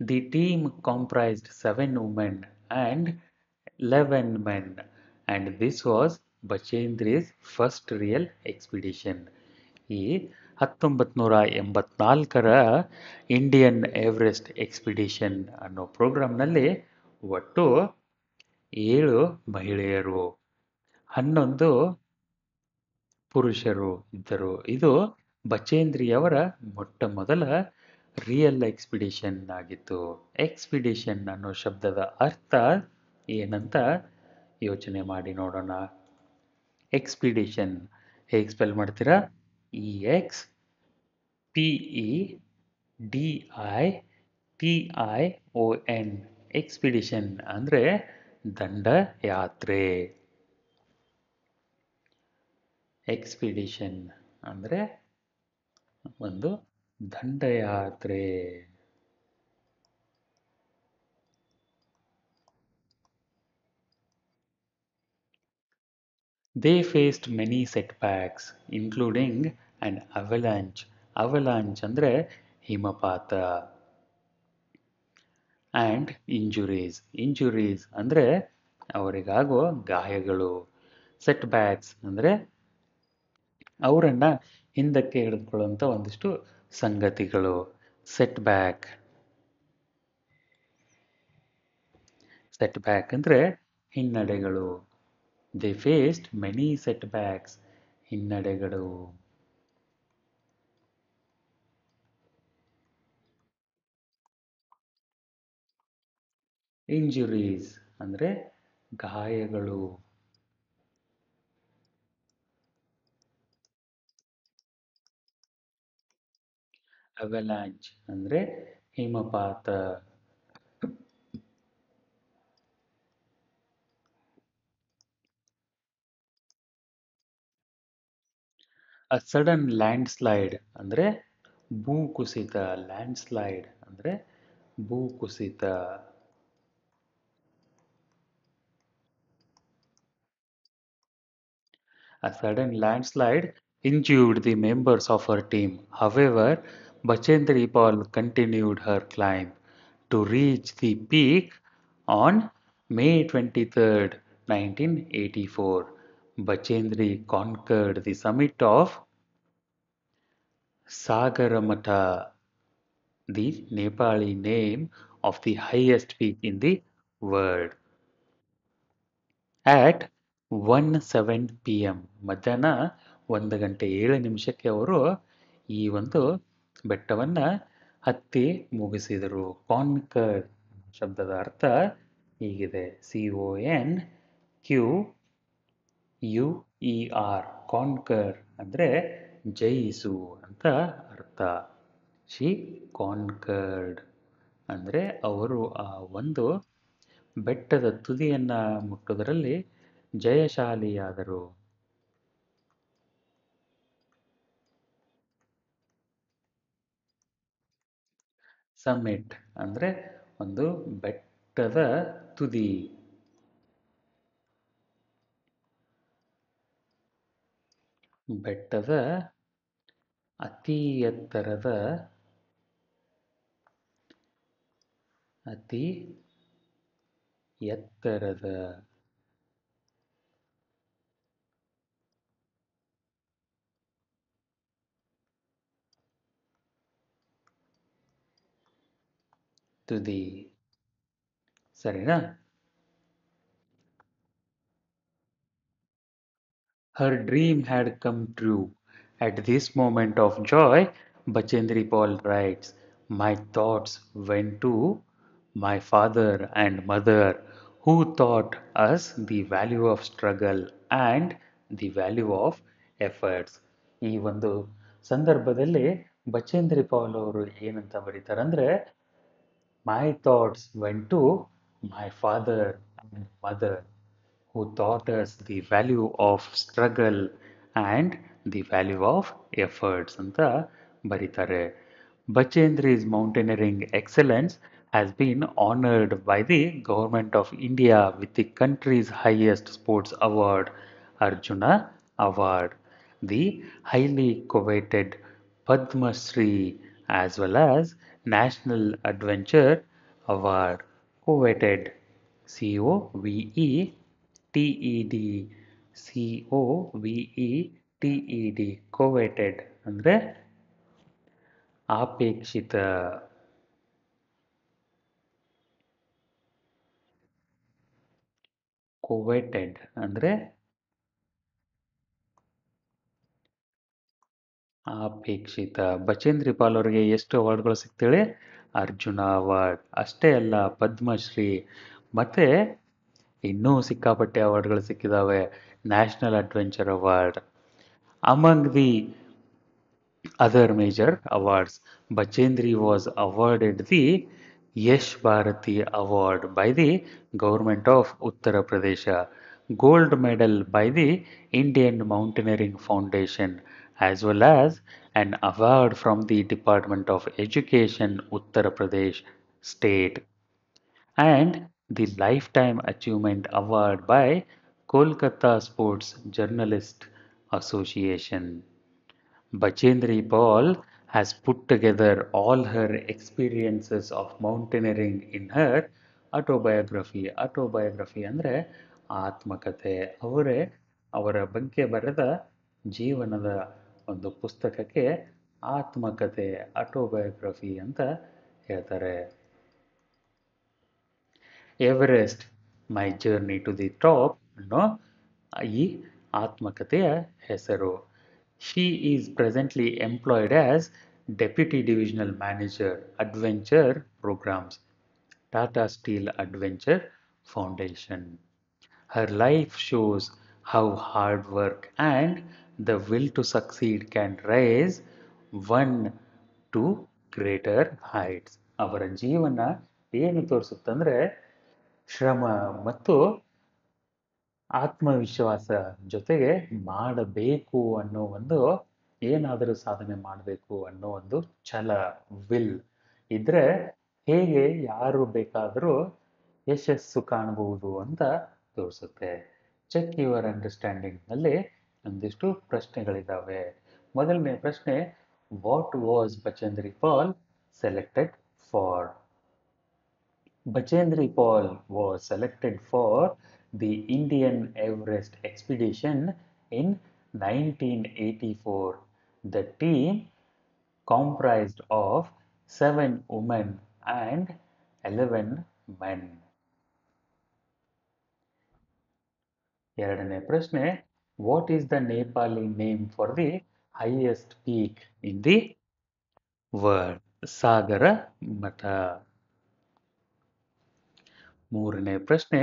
The team comprised 7 women and 11 men and this was Bachendri's first real expedition. ಈ 1984ರ ಇಂಡಿಯನ್ ಎವರೆಸ್ಟ್ ಎಕ್ಸ್ಪಿಡಿಷನ್ ಅನ್ನೋ ಪ್ರೋಗ್ರಾಮ್ನಲ್ಲಿ ಒಟ್ಟು 7 ಮಹಿಳೆಯರು 11 ಪುರುಷರು ಇದ್ದರು. ಇದು ಬಚೇಂದ್ರಿಯವರ ಮೊಟ್ಟ ಮೊದಲ ರಿಯಲ್ ಎಕ್ಸ್ಪಿಡಿಷನ್ ಆಗಿತ್ತು. ಎಕ್ಸ್ಪಿಡಿಷನ್ ಅನ್ನೋ ಶಬ್ದದ ಅರ್ಥ ಏನಂತ ಯೋಚನೆ ಮಾಡಿ ನೋಡೋಣ. ಎಕ್ಸ್ಪಿಡಿಷನ್ ಹೇಗೆ ಸ್ಪೆಲ್ ಮಾಡ್ತೀರಾ? EXPEDITION. ಎಕ್ಸ್ಪಿಡಿಷನ್ ಅಂದರೆ ದಂಡಯಾತ್ರೆ. ಎಕ್ಸ್ಪಿಡಿಷನ್ ಅಂದರೆ ಒಂದು ದಂಡಯಾತ್ರೆ. They faced many setbacks, including an avalanche. Avalanche ಅಂದರೆ ಹಿಮಪಾತ. And injuries. ಇಂಜುರೀಸ್ ಅಂದರೆ ಅವರಿಗಾಗೋ ಗಾಯಗಳು. ಸೆಟ್ಬ್ಯಾಕ್ಸ್ ಅಂದರೆ ಅವರನ್ನು ಹಿಂದಕ್ಕೆ ಹಿಡಿದುಕೊಳ್ಳುವಂಥ ಒಂದಿಷ್ಟು ಸಂಗತಿಗಳು. ಸೆಟ್ಬ್ಯಾಕ್ ಅಂದರೆ ಹಿನ್ನಡೆಗಳು. ದೇ ಫೇಸ್ಡ್ ಮೆನಿ ಸೆಟ್ಬ್ಯಾಕ್ಸ್, ಹಿನ್ನಡೆಗಳು. ಇಂಜುರೀಸ್ ಅಂದರೆ ಗಾಯಗಳು. ಅವಲಾಂಚ್ ಅಂದರೆ ಹಿಮಪಾತ. ಅ ಸಡನ್ ಲ್ಯಾಂಡ್ಸ್ಲೈಡ್ ಅಂದರೆ ಭೂಕುಸಿತ. ಲ್ಯಾಂಡ್ಸ್ಲೈಡ್ ಅಂದರೆ ಭೂಕುಸಿತ. A sudden landslide injured the members of her team. However, Bachendri Paul continued her climb to reach the peak on May 23rd, 1984. Bachendri conquered the summit of Sagaramata, the Nepali name of the highest peak in the world. At 1:07 PM, ಮಧ್ಯಾಹ್ನ 1:07 ಅವರು ಈ ಒಂದು ಬೆಟ್ಟವನ್ನು ಹತ್ತಿ ಮುಗಿಸಿದರು. Conquer ಶಬ್ದದ ಅರ್ಥ ಹೀಗಿದೆ: CONQUER. ಕಾನ್ಕರ್ ಅಂದರೆ ಜಯಿಸು ಅಂತ ಅರ್ಥ. ಶಿ ಕಾನ್ಕರ್ಡ್ ಅಂದರೆ ಅವರು ಆ ಒಂದು ಬೆಟ್ಟದ ತುದಿಯನ್ನ ಮುಟ್ಟುವುದರಲ್ಲಿ ಜಯಶಾಲಿಯಾದರು. ಸಮ್ಮಿಟ್ ಅಂದರೆ ಒಂದು ಬೆಟ್ಟದ ತುದಿ. ಬೆಟ್ಟದ ಅತಿ ಎತ್ತರದ ತುದಿ. ಸರಿನಾ? Her dream had come true. At this moment of joy, Bachendri Paul writes, my thoughts went to my father and mother, who taught us the value of struggle and the value of efforts. ಈ ಒಂದು ಸಂದರ್ಭದಲ್ಲಿ ಬಚೇಂದ್ರಿ ಪಾಲ್ ಅವರು ಏನಂತ ಬರೀತಾರಂದ್ರೆ, my thoughts went to my father and mother, who taught us the value of struggle and the value of efforts ಅಂತ ಬರೀತಾರೆ. Bachendri's mountaineering excellence has been honored by the Government of India with the country's highest sports award, Arjuna Award, the highly coveted Padma Shri, as well as National Adventure Award, coveted, COVETED, COVETED, coveted ಅಂದರೆ ಆಪೇಕ್ಷಿತ. coveted ಅಂದರೆ ಆಪೇಕ್ಷಿತ. ಬಚೇಂದ್ರಿ ಪಾಲ್ ಅವರಿಗೆ ಎಷ್ಟು ಅವಾರ್ಡ್ಗಳು ಸಿಗ್ತೇಳಿ? Arjuna award ಅಷ್ಟೇ ಅಲ್ಲ, ಪದ್ಮಶ್ರೀ ಮತ್ತೆ ಇನ್ನೂ ಸಿಕ್ಕಾಪಟ್ಟೆ ಅವಾರ್ಡ್ಗಳು ಸಿಕ್ಕಿದಾವೆ. National Adventure Award. Among the other major awards, Bachendri was awarded the Yash Bharati Award by the Government of Uttar Pradesh, Gold Medal by the Indian Mountaineering Foundation, as well as an award from the Department of Education, Uttar Pradesh State, and the Lifetime Achievement Award by Kolkata Sports Journalist Association. Bachendri Paul has put together all her experiences of mountaineering in her autobiography. Autobiography ಅಂದರೆ ಆತ್ಮಕಥೆ. ಅವರೇ ಅವರ ಬಗ್ಗೆ ಬರೆದ ಜೀವನದ ಒಂದು ಪುಸ್ತಕಕ್ಕೆ ಆತ್ಮಕಥೆ, autobiography ಅಂತ ಹೇಳ್ತಾರೆ. Everest my journey to the top ಅನ್ನೋ ಈ ಆತ್ಮಕಥೆಯ ಹೆಸರು. She is presently employed as Deputy Divisional Manager, Adventure Programs, Tata Steel Adventure Foundation. Her life shows how hard work and the will to succeed can raise one to greater heights. ಅವರ ಜೀವನ ಏನು ತೋರಿಸುತ್ತಂದ್ರೆ, ಶ್ರಮ ಮತ್ತು ಆತ್ಮವಿಶ್ವಾಸ ಜೊತೆಗೆ ಮಾಡಬೇಕು ಅನ್ನೋ ಒಂದು, ಏನಾದರೂ ಸಾಧನೆ ಮಾಡಬೇಕು ಅನ್ನೋ ಒಂದು ಛಲ, ವಿಲ್ ಇದ್ರೆ ಹೇಗೆ ಯಾರು ಬೇಕಾದರೂ ಯಶಸ್ಸು ಕಾಣಬಹುದು ಅಂತ ತೋರಿಸುತ್ತೆ. ಚೆಕ್ ಯುವರ್ ಅಂಡರ್ಸ್ಟ್ಯಾಂಡಿಂಗ್ ನಲ್ಲಿ ಒಂದಿಷ್ಟು ಪ್ರಶ್ನೆಗಳಿದ್ದಾವೆ. ಮೊದಲನೇ ಪ್ರಶ್ನೆ, what was Bachendri Pal selected for? Bachendri Paul was selected for the Indian Everest expedition in 1984. The team comprised of 7 women and 11 men. ಎರಡನೇ ಪ್ರಶ್ನೆ, what is the Nepali name for the highest peak in the world? Sagarmatha. ಮೂರನೇ ಪ್ರಶ್ನೆ,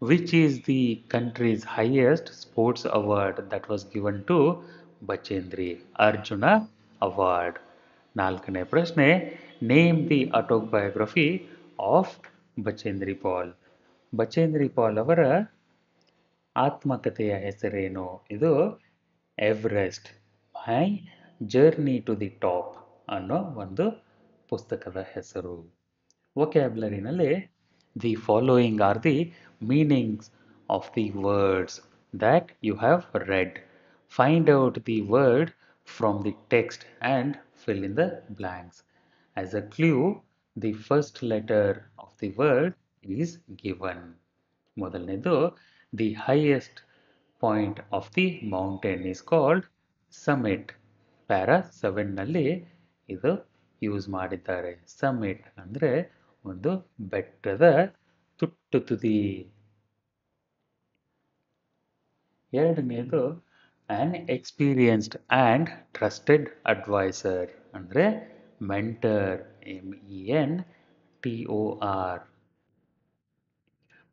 which is the country's highest sports award that was given to Bachendri? Arjuna Award. ನಾಲ್ಕನೇ ಪ್ರಶ್ನೆ, name the autobiography of Bachendri Pal. Bachendri Pal ಅವರ ಆತ್ಮಕಥೆಯ ಹೆಸರೇನು? ಇದು Everest my journey to the top ಅನ್ನೋ ಒಂದು ಪುಸ್ತಕದ ಹೆಸರು. ವೊಕ್ಯಾಬ್ಲರಿನಲ್ಲಿ the following are the meanings of the words that you have read. Find out the word from the text and fill in the blanks. As a clue, the first letter of the word is given. ಮೊದಲನೇದು, the highest point of the mountain is called summit. Para 7ನಲ್ಲಿ ಇದು use ಮಾಡಿದ್ದಾರೆ. Summit ಅಂದರೆ ಒಂದು ಬೆಟ್ಟದ ತುಟ್ಟು ತುದಿ. ಎರಡನೇದು, an experienced and trusted adviser ಅಂದರೆ ಮೆಂಟರ್, MENTOR.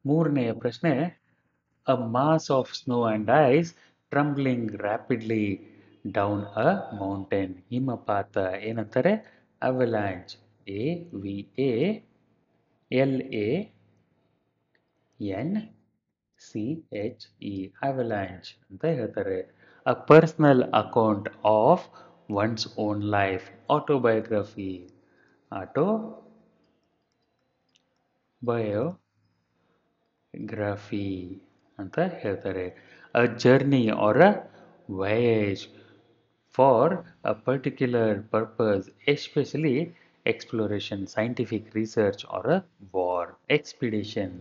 ಮೂರನೆಯ ಪ್ರಶ್ನೆ, a mass of snow and ice tumbling rapidly down a mountain. ಹಿಮಪಾತ ಏನಂತಾರೆ? ಅವಲಾಂಚ್. AVALANCHE, ಅವಲಾಂಚ್ ಅಂತ ಹೇಳ್ತಾರೆ. A personal account of one's own life, autobiography. Autobiography ಅಂತ ಹೇಳ್ತಾರೆ. A journey or a voyage for a particular purpose, especially exploration, scientific research or a war. Expedition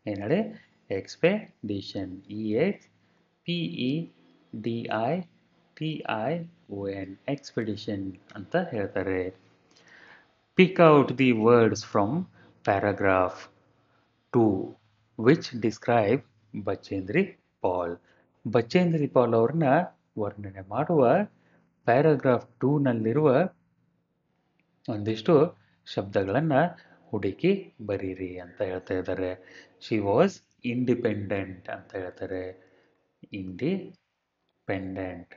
ಏನೇಳಿ? Expedition, EXPEDITION, expedition ಅಂತ ಹೇಳ್ತಾರೆ. Pick out the words from paragraph 2 which describe Bachendri Pal. Bachendri Pal ಅವ್ರನ್ನ ವರ್ಣನೆ ಮಾಡುವ paragraph 2ನಲ್ಲಿರುವ ಒಂದಿಷ್ಟು ಶಬ್ದಗಳನ್ನು ಹುಡುಕಿ ಬರೀರಿ ಅಂತ ಹೇಳ್ತಾ ಇದ್ದಾರೆ. ಶಿ ವಾಸ್ ಇಂಡಿಪೆಂಡೆಂಟ್ ಅಂತ ಹೇಳ್ತಾರೆ. ಇಂಡಿಪೆಂಡೆಂಟ್.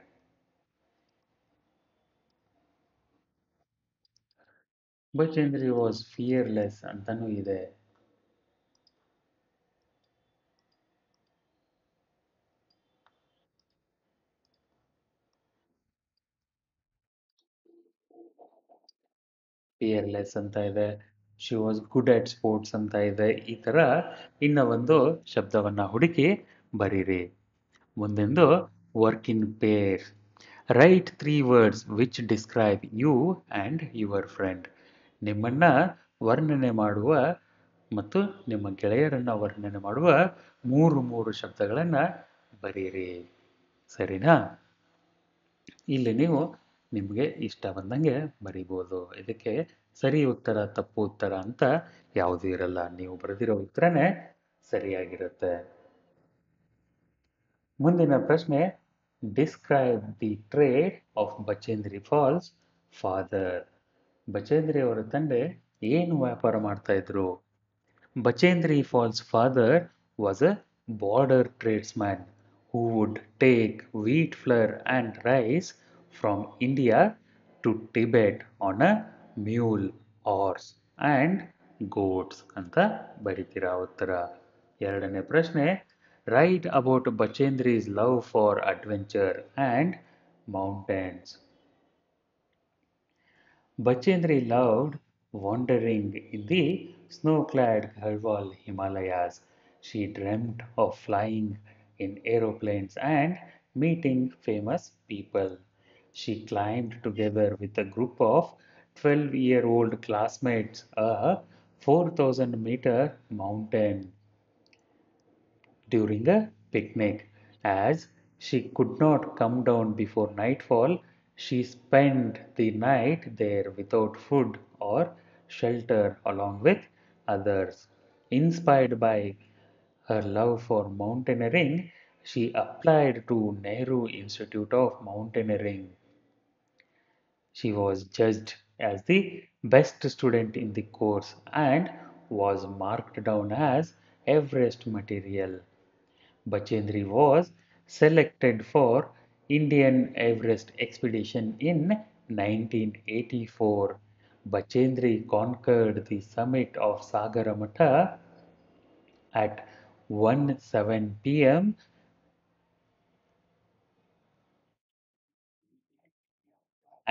ಬಚೇಂದ್ರಿ ವಾಸ್ ಫಿಯರ್ಲೆಸ್ ಅಂತನೂ ಇದೆ. ಫಿಯರ್ಲೆಸ್ ಅಂತ ಇದೆ. She was good at sports ಅಂತ ಇದೆ. ಈ ಥರ ಇನ್ನು ಒಂದು ಶಬ್ದವನ್ನು ಹುಡುಕಿ ಬರೀರಿ. ಮುಂದೆಂದು work in pair. Write 3 words which describe you and your friend. ನಿಮ್ಮನ್ನು ವರ್ಣನೆ ಮಾಡುವ ಮತ್ತು ನಿಮ್ಮ ಗೆಳೆಯರನ್ನು ವರ್ಣನೆ ಮಾಡುವ ಮೂರು ಶಬ್ದಗಳನ್ನು ಬರೀರಿ. ಸರಿನಾ? ಇಲ್ಲಿ ನೀವು ನಿಮಗೆ ಇಷ್ಟ ಬಂದಂಗೆ ಬರಿಬೋದು. ಇದಕ್ಕೆ ಸರಿ ಉತ್ತರ, ತಪ್ಪು ಉತ್ತರ ಅಂತ ಯಾವುದೂ ಇರಲ್ಲ. ನೀವು ಬರೆದಿರೋ ಉತ್ತರನೇ ಸರಿಯಾಗಿರುತ್ತೆ. ಮುಂದಿನ ಪ್ರಶ್ನೆ, describe the trade of Bachendri Pal's father. Bachendri ಅವರ ತಂದೆ ಏನು ವ್ಯಾಪಾರ ಮಾಡ್ತಾ ಇದ್ರು? Bachendri Falls' father was a border tradesman who would take wheat flour and rice from India to Tibet on a mule, horse and goats ಅಂತ ಬರಿತೀರಾ ಉತ್ತರ. ಎರಡನೇ ಪ್ರಶ್ನೆ, write about Bachendri's love for adventure and mountains. Bachendri loved wandering in the snow-clad Garhwal Himalayas. She dreamt of flying in aeroplanes and meeting famous people. She climbed together with a group of 12-year-old classmates a 4,000-meter mountain during a picnic. As she could not come down before nightfall, she spent the night there without food or shelter along with others. Inspired by her love for mountaineering, She applied to Nehru Institute of Mountaineering. She was judged as the best student in the course and was marked down as Everest material. Bachendri was selected for Indian Everest expedition in 1984. Bachendri conquered the summit of Sagaramata at 1:07 p.m.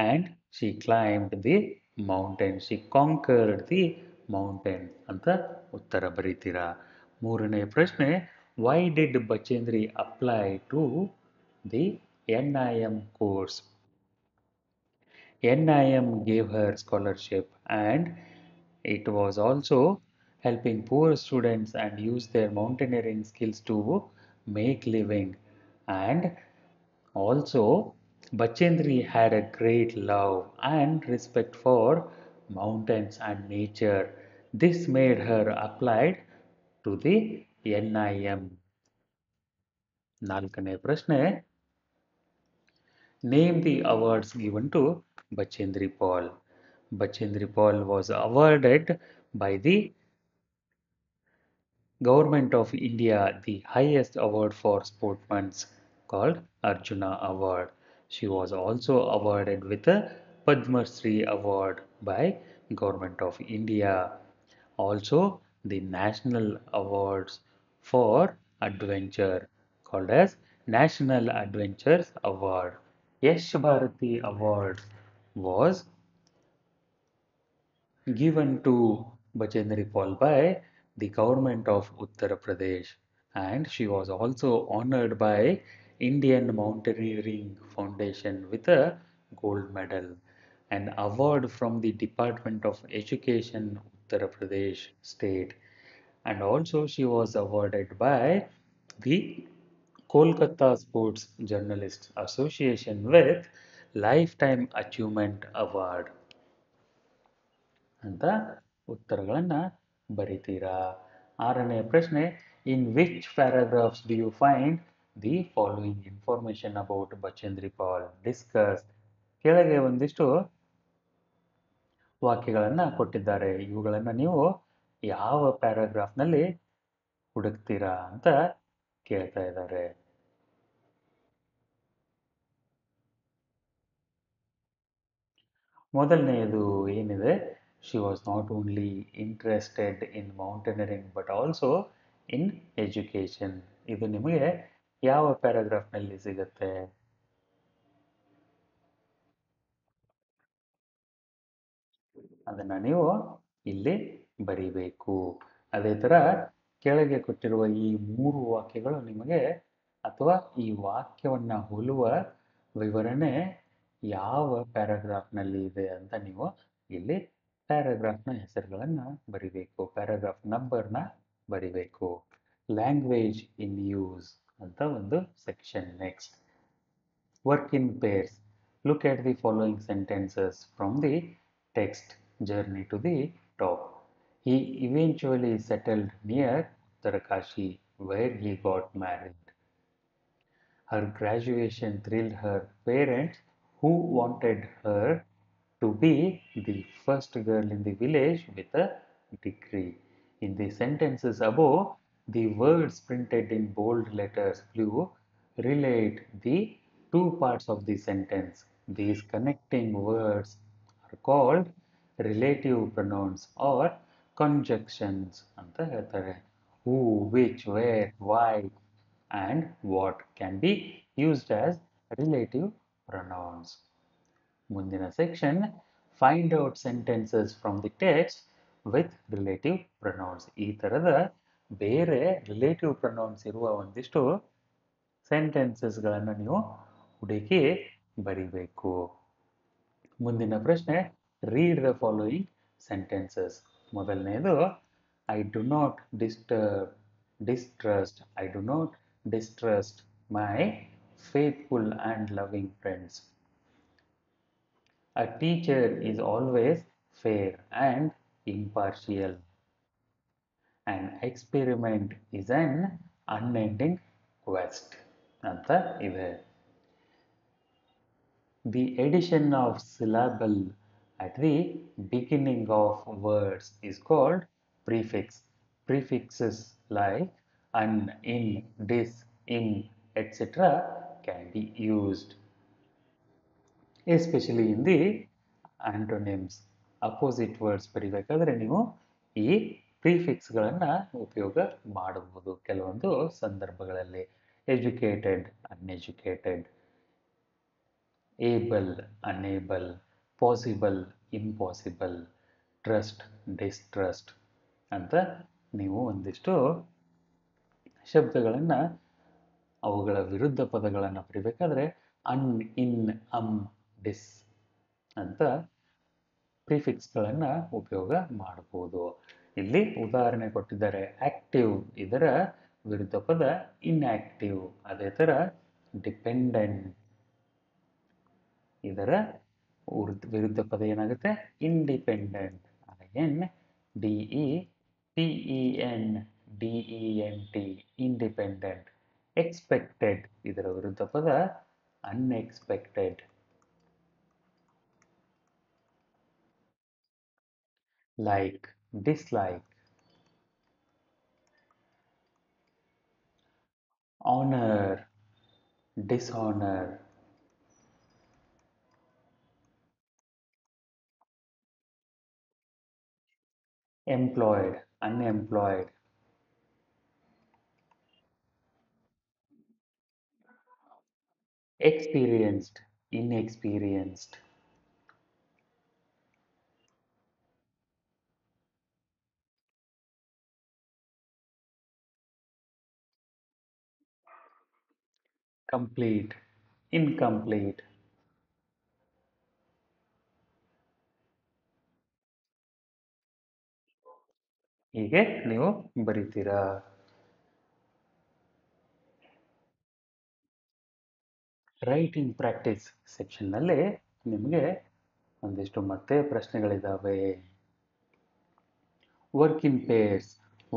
and she climbed the mountain. She conquered the mountain ಅಂತ ಉತ್ತರ ಬರೀತೀರಾ. ಮೂರನೇ ಪ್ರಶ್ನೆ, why did Bachendri apply to the NIM course? NIM gave her scholarship and it was also helping poor students and use their mountaineering skills to make living. And also, Bachendri had a great love and respect for mountains and nature. This made her applied to the NIM. ನಾಲ್ಕನೇ ಪ್ರಶ್ನೆ, name the awards given to Bachendri Paul. Bachendri Paul was awarded by the Government of India the highest award for sportsmen called Arjuna Award. She was also awarded with a Padma Shri Award by Government of India. Also the National Awards for Adventure called as National Adventures Award. Yash Bharati Award was given to Bachendri Paul by the government of Uttar Pradesh, and she was also honored by Indian Mountaineering Foundation with a gold medal. An award from the Department of Education Uttar Pradesh state, and also she was awarded by the Kolkata Sports Journalists Association with Lifetime Achievement Award ಅಂತ ಉತ್ತರಗಳನ್ನ ಬರಿತೀರಾ. ಆರನೇ ಪ್ರಶ್ನೆ, in which paragraphs do you find the following information about Bachendri Pal discuss? ಕೆಳಗೆ ಒಂದಿಷ್ಟು ವಾಕ್ಯಗಳನ್ನು ಕೊಟ್ಟಿದ್ದಾರೆ. ಇವುಗಳನ್ನು ನೀವು ಯಾವ ಪ್ಯಾರಾಗ್ರಾಫ್ನಲ್ಲಿ ಹುಡುಕ್ತೀರಾ ಅಂತ ಕೇಳ್ತಾ ಇದ್ದಾರೆ. ಮೊದಲನೆಯದು ಏನಿದೆ, she was not only interested in mountaineering but also in education. ಇದು ನಿಮಗೆ ಯಾವ ಪ್ಯಾರಾಗ್ರಾಫ್ನಲ್ಲಿ ಸಿಗುತ್ತೆ? ಅದನ್ನು ನೀವು ಇಲ್ಲಿ ಬರಿಬೇಕು. ಅದೇ ಥರ ಕೆಳಗೆ ಕೊಟ್ಟಿರುವ ಈ ಮೂರು ವಾಕ್ಯಗಳು ನಿಮಗೆ ಅಥವಾ ಈ ವಾಕ್ಯವನ್ನು ಹೋಲುವ ವಿವರಣೆ ಯಾವ ಪ್ಯಾರಾಗ್ರಾಫ್ನಲ್ಲಿ ಇದೆ ಅಂತ ನೀವು ಇಲ್ಲಿ ಪ್ಯಾರಾಗ್ರಾಫ್ನ ಹೆಸರುಗಳನ್ನು ಬರಿಬೇಕು, ಪ್ಯಾರಾಗ್ರಾಫ್ ನಂಬರ್ನ ಬರಿಬೇಕು. ಲ್ಯಾಂಗ್ವೇಜ್ ಇನ್ ಯೂಸ್ ಅಂತ ಒಂದು section. Next, work in pairs. Look at the following sentences from the text. Journey to the top. He eventually settled near Uttarakashi where he got married. Her graduation thrilled her parents who wanted her to be the first girl in the village with a degree. In the sentences above, the words printed in bold letters blue relate the two parts of the sentence. These connecting words are called relative pronouns or conjunctions ಅಂತ ಹೇಳ್ತಾರೆ. Who, which, where, why and what can be used as relative pronouns. ಮುಂದಿನ section, find out sentences from the text with relative pronouns. ಈ ಥರದ ಬೇರೆ relative pronounce ಇರುವ ಒಂದಿಷ್ಟು ಸೆಂಟೆನ್ಸಸ್ಗಳನ್ನು ನೀವು ಹುಡುಕಿ ಬರಿಬೇಕು. ಮುಂದಿನ ಪ್ರಶ್ನೆ, ರೀಡ್ ದ ಫಾಲೋಯಿಂಗ್ ಸೆಂಟೆನ್ಸಸ್. ಮೊದಲನೇದು, I do not distrust. I do not distrust my faithful and loving friends. A teacher is always fair and impartial. An experiment is an unending quest. ಅಂತ ಇವೆ. The addition of syllable at the beginning of words is called prefix. Prefixes like an, in, this, in, etc. can be used, especially in the antonyms. Opposite words ಬರಿಬೇಕಾದ್ರೆ ನೀವು ಈ ಪ್ರಿಫಿಕ್ಸ್ಗಳನ್ನು ಉಪಯೋಗ ಮಾಡಬಹುದು ಕೆಲವೊಂದು ಸಂದರ್ಭಗಳಲ್ಲಿ. Educated, uneducated, able, unable, possible, impossible, trust, distrust ಅಂತ ನೀವು ಒಂದಿಷ್ಟು ಶಬ್ದಗಳನ್ನು ಅವುಗಳ ವಿರುದ್ಧ ಪದಗಳನ್ನು ಬರಿಬೇಕಾದ್ರೆ ಅನ್, ಇನ್, ಅಮ್, ಡಿಸ್ ಅಂತ ಪ್ರಿಫಿಕ್ಸ್ಗಳನ್ನು ಉಪಯೋಗ ಮಾಡಬಹುದು. ಇಲ್ಲಿ ಉದಾಹರಣೆ ಕೊಟ್ಟಿದ್ದಾರೆ ಆಕ್ಟಿವ್, ಇದರ ವಿರುದ್ಧ ಪದ ಇನ್ಆಕ್ಟಿವ್. ಅದೇ ಥರ ಡಿಪೆಂಡೆಂಟ್, ಇದರ ವಿರುದ್ಧ ಪದ ಏನಾಗುತ್ತೆ independent. N D E P E N D E N T, independent. Expected, ಇದರ ವಿರುದ್ಧ ಪದ unexpected. Like, dislike. Honour, dishonour. Employed, unemployed. Experienced, inexperienced. Complete, incomplete. ಹೀಗೆ ನೀವು ಬರಿತೀರಾ. ರೈಟಿಂಗ್ ಪ್ರಾಕ್ಟೀಸ್ ಸೆಕ್ಷನ್ನಲ್ಲಿ ನಿಮಗೆ ಒಂದಿಷ್ಟು ಮತ್ತೆ ಪ್ರಶ್ನೆಗಳಿದ್ದಾವೆ. Work in pairs.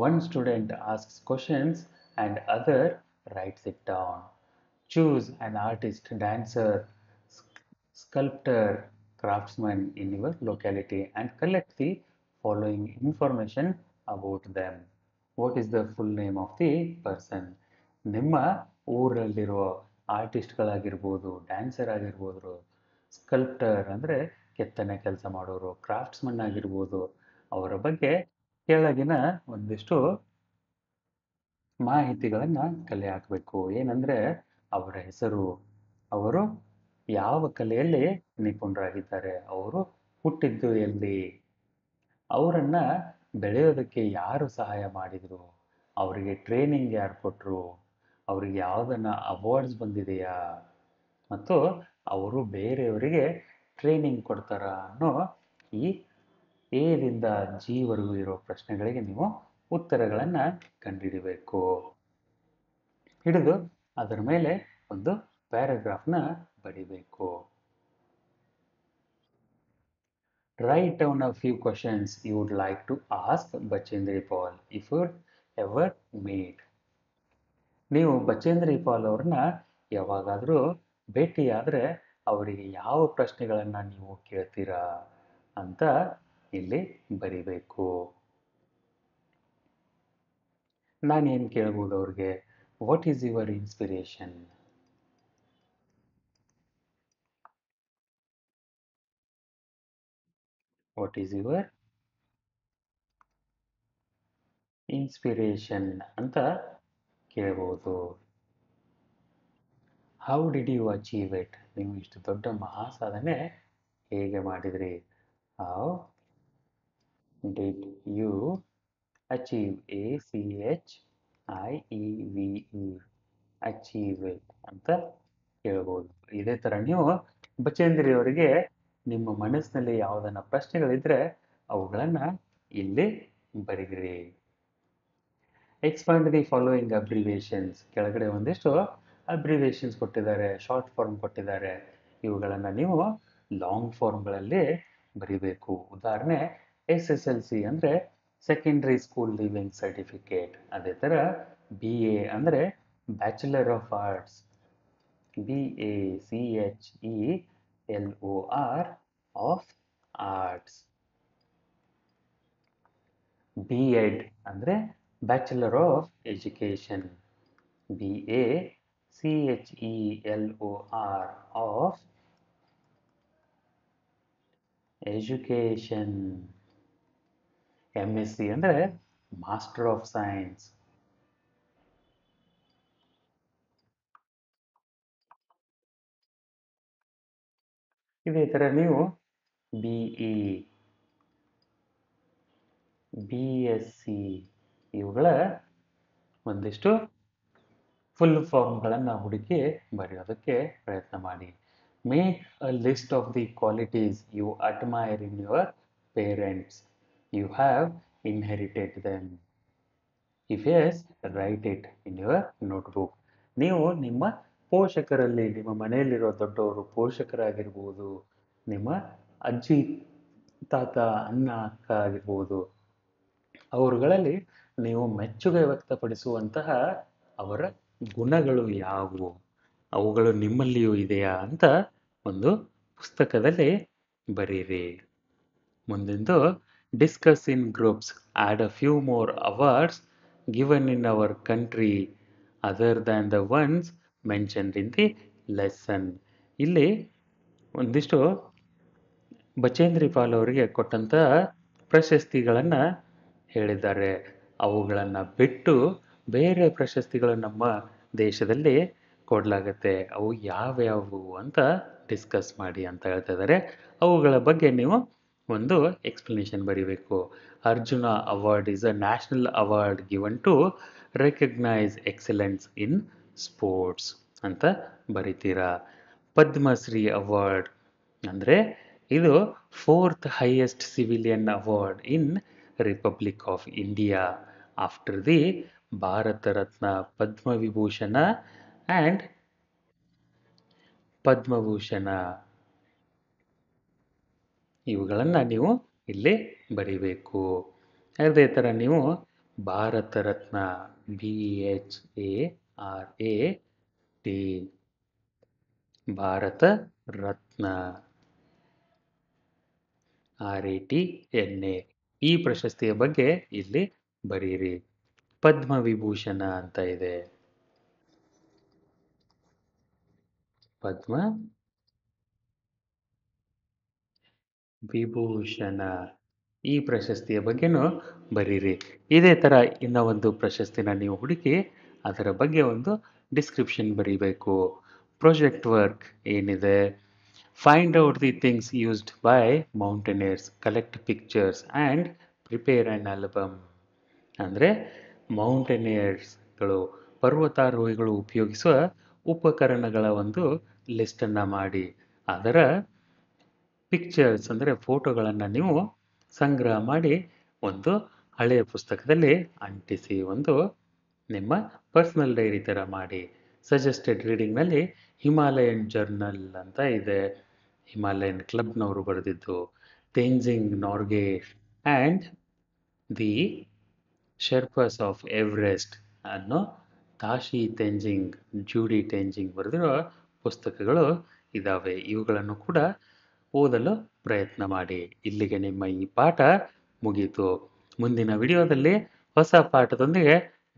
One student asks questions and other writes it down. Choose an artist, dancer, sculptor, craftsman in your locality and collect the following information about them. What is the full name of the person? ನಿಮ್ಮ ಊರಲ್ಲಿರುವ ಆರ್ಟಿಸ್ಟ್ಗಳಾಗಿರ್ಬೋದು, dancer ಆಗಿರ್ಬೋದು, sculptor ಅಂದರೆ ಕೆತ್ತನೆ ಕೆಲಸ ಮಾಡೋರು, craftsman ಆಗಿರ್ಬೋದು, ಅವರ ಬಗ್ಗೆ ಕೆಳಗಿನ ಒಂದಿಷ್ಟು ಮಾಹಿತಿಗಳನ್ನು ಕಲೆ ಹಾಕಬೇಕು. ಏನಂದರೆ ಅವರ ಹೆಸರು, ಅವರು ಯಾವ ಕಲೆಯಲ್ಲಿ ನಿಪುಣರಾಗಿದ್ದಾರೆ, ಅವರು ಹುಟ್ಟಿದ್ದು ಎಲ್ಲಿ, ಅವರನ್ನು ಬೆಳೆಯೋದಕ್ಕೆ ಯಾರು ಸಹಾಯ ಮಾಡಿದರು, ಅವರಿಗೆ ಟ್ರೈನಿಂಗ್ ಯಾರು ಕೊಟ್ಟರು, ಅವರಿಗೆ ಯಾವುದನ್ನು ಅವಾರ್ಡ್ಸ್ ಬಂದಿದೆಯಾ, ಮತ್ತು ಅವರು ಬೇರೆಯವರಿಗೆ ಟ್ರೈನಿಂಗ್ ಕೊಡ್ತಾರ ಅನ್ನೋ ಈ ಎದಿಂದ ಜಿವರೆಗೂ ಇರೋ ಪ್ರಶ್ನೆಗಳಿಗೆ ನೀವು ಉತ್ತರಗಳನ್ನು ಕಂಡುಹಿಡಿಬೇಕು. ಹಿಡಿದು ಅದರ ಮೇಲೆ ಒಂದು ಪ್ಯಾರಾಗ್ರಾಫ್ನ ಬರಿಬೇಕು. Write down a few questions you would like to ask Bachendri Paul if you ever meet. ನೀವು ಬಚೇಂದ್ರಿ ಪಾಲ್ ಅವ್ರನ್ನ ಯಾವಾಗಾದರೂ ಭೇಟಿಯಾದರೆ ಅವರಿಗೆ ಯಾವ ಪ್ರಶ್ನೆಗಳನ್ನು ನೀವು ಕೇಳ್ತೀರಾ ಅಂತ ಇಲ್ಲಿ ಬರಿಬೇಕು. ನಾನೇನು ಕೇಳ್ಬೋದು ಅವ್ರಿಗೆ, what is your inspiration? What is your inspiration ಅಂತ ಕೇಳ್ಬೋದು. How did you achieve it? ನೀವು ಇಷ್ಟು ದೊಡ್ಡ ಮಹಾಸಾಧನೆ ಹೇಗೆ ಮಾಡಿದ್ರಿ? How did you achieve, ACHIEVE, achieve it ಅಂತ ಕೇಳ್ಬೋದು. ಇದೇ ಥರ ನೀವು ಬಚೇಂದ್ರಿ ಅವರಿಗೆ ನಿಮ್ಮ ಮನಸ್ಸಿನಲ್ಲಿ ಯಾವುದನ್ನ ಪ್ರಶ್ನೆಗಳಿದ್ರೆ ಅವುಗಳನ್ನು ಇಲ್ಲಿ ಬರೀರಿ. Expand the following abbreviations. ಕೆಳಗಡೆ ಒಂದಿಷ್ಟು ಅಬ್ರಿವೇಷನ್ಸ್ ಕೊಟ್ಟಿದ್ದಾರೆ, ಶಾರ್ಟ್ ಫಾರ್ಮ್ ಕೊಟ್ಟಿದ್ದಾರೆ. ಇವುಗಳನ್ನು ನೀವು ಲಾಂಗ್ ಫಾರ್ಮ್ಗಳಲ್ಲಿ ಬರಿಬೇಕು. ಉದಾಹರಣೆ SSLC ಅಂದರೆ ಸೆಕೆಂಡ್ರಿ ಸ್ಕೂಲ್ ಲೀವಿಂಗ್ ಸರ್ಟಿಫಿಕೇಟ್. ಅದೇ ಥರ BA ಅಂದರೆ bachelor of arts. BACHELOR of arts. B.Ed ಅಂದರೆ bachelor of education. BACHELOR of education. MSc ಅಂದರೆ ಮಾಸ್ಟರ್ ಆಫ್ ಸೈನ್ಸ್. ಇದೇ ಥರ ನೀವು BE, BSc ಇವುಗಳ ಒಂದಿಷ್ಟು ಫುಲ್ ಫಾರ್ಮ್ಗಳನ್ನು ಹುಡುಕಿ ಬರೆಯೋದಕ್ಕೆ ಪ್ರಯತ್ನ ಮಾಡಿ. Make a list of the qualities you admire in your parents. You have inherited them. If yes, write it in your notebook. ನೀವು ನಿಮ್ಮ ಪೋಷಕರಲ್ಲಿ, ನಿಮ್ಮ ಮನೆಯಲ್ಲಿರೋ ದೊಡ್ಡವರು ಪೋಷಕರಾಗಿರ್ಬೋದು, ನಿಮ್ಮ ಅಜ್ಜಿ ತಾತ ಅಣ್ಣ ಅಕ್ಕ ಆಗಿರ್ಬೋದು, ಅವರುಗಳಲ್ಲಿ ನೀವು ಮೆಚ್ಚುಗೆ ವ್ಯಕ್ತಪಡಿಸುವಂತಹ ಅವರ ಗುಣಗಳು ಯಾವುವು, ಅವುಗಳು ನಿಮ್ಮಲ್ಲಿಯೂ ಇದೆಯಾ ಅಂತ ಒಂದು ಪುಸ್ತಕದಲ್ಲಿ ಬರೀರಿ. ಮುಂದಿಂದು discuss in groups, add a few more awards given in our country other than the ones mentioned in the lesson. ಇಲ್ಲಿ ಒಂದಿಷ್ಟು ಬಚೇಂದ್ರಿ ಪಾಲ್ ಅವರಿಗೆ ಕೊಟ್ಟಂಥ ಪ್ರಶಸ್ತಿಗಳನ್ನು ಹೇಳಿದ್ದಾರೆ. ಅವುಗಳನ್ನು ಬಿಟ್ಟು ಬೇರೆ ಪ್ರಶಸ್ತಿಗಳು ನಮ್ಮ ದೇಶದಲ್ಲಿ ಕೊಡಲಾಗತ್ತೆ. ಅವು ಯಾವ್ಯಾವು ಅಂತ ಡಿಸ್ಕಸ್ ಮಾಡಿ ಅಂತ ಹೇಳ್ತಾ ಇದ್ದಾರೆ. ಅವುಗಳ ಬಗ್ಗೆ ನೀವು ಒಂದು ಎಕ್ಸ್ಪ್ಲನೇಷನ್ ಬರೀಬೇಕು. Arjuna award is a national award given to recognise excellence in sports ಅಂತ ಬರಿತೀರಾ. ಪದ್ಮಶ್ರೀ ಅವಾರ್ಡ್ ಅಂದರೆ ಇದು 4th highest civilian award in Republic of India after the Bharat Ratna, Padma Vibhushan and Padma Bhushan. ಇವುಗಳನ್ನು ನೀವು ಇಲ್ಲಿ ಬರಿಬೇಕು. ಅದೇ ಥರ ನೀವು ಭಾರತ ರತ್ನ, BHARAT, ಭಾರತ ರತ್ನ, RATNA, ಈ ಪ್ರಶಸ್ತಿಯ ಬಗ್ಗೆ ಇಲ್ಲಿ ಬರೀರಿ. ಪದ್ಮವಿಭೂಷಣ ಅಂತ ಇದೆ. ಪದ್ಮ ವಿಭೂಷಣ, ಈ ಪ್ರಶಸ್ತಿಯ ಬಗ್ಗೆನೂ ಬರೀರಿ. ಇದೇ ಥರ ಇನ್ನೂ ಒಂದು ಪ್ರಶಸ್ತಿನ ನೀವು ಹುಡುಕಿ ಅದರ ಬಗ್ಗೆ ಒಂದು ಡಿಸ್ಕ್ರಿಪ್ಷನ್ ಬರೀಬೇಕು. ಪ್ರಾಜೆಕ್ಟ್ ವರ್ಕ್ ಏನಿದೆ, find out the things used by mountaineers, collect pictures and prepare an album. ಅಂದರೆ ಮೌಂಟೇನಿಯರ್ಸ್ಗಳು, ಪರ್ವತಾರೋಹಿಗಳು ಉಪಯೋಗಿಸುವ ಉಪಕರಣಗಳ ಒಂದು ಲಿಸ್ಟನ್ನು ಮಾಡಿ ಅದರ ಪಿಕ್ಚರ್ಸ್ ಅಂದರೆ ಫೋಟೋಗಳನ್ನು ನೀವು ಸಂಗ್ರಹ ಮಾಡಿ ಒಂದು ಹಳೆಯ ಪುಸ್ತಕದಲ್ಲಿ ಅಂಟಿಸಿ ಒಂದು ನಿಮ್ಮ ಪರ್ಸ್ನಲ್ ಡೈರಿ ಥರ ಮಾಡಿ. ಸಜೆಸ್ಟೆಡ್ ರೀಡಿಂಗ್ನಲ್ಲಿ ಹಿಮಾಲಯನ್ ಜರ್ನಲ್ ಅಂತ ಇದೆ, ಹಿಮಾಲಯನ್ ಕ್ಲಬ್ನವರು ಬರೆದಿದ್ದು. ತೇಂಜಿಂಗ್ ನಾರ್ಗೆ ಆ್ಯಂಡ್ ದಿ ಶೆರ್ಪಾಸ್ ಆಫ್ ಎವರೆಸ್ಟ್ ಅನ್ನೋ ತಾಶಿ ತೇಂಜಿಂಗ್, ಜೂಡಿ ತೇಂಜಿಂಗ್ ಬರೆದಿರೋ ಪುಸ್ತಕಗಳು ಇದ್ದಾವೆ. ಇವುಗಳನ್ನು ಕೂಡ ಓದಲು ಪ್ರಯತ್ನ ಮಾಡಿ. ಇಲ್ಲಿಗೆ ನಿಮ್ಮ ಈ ಪಾಠ ಮುಗೀತು. ಮುಂದಿನ ವಿಡಿಯೋದಲ್ಲಿ ಹೊಸ ಪಾಠದೊಂದಿಗೆ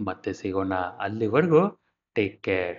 ಮತ್ತೆ ಸಿಗೋಣ. ಅಲ್ಲಿವರೆಗೂ ಟೇಕ್ ಕೇರ್.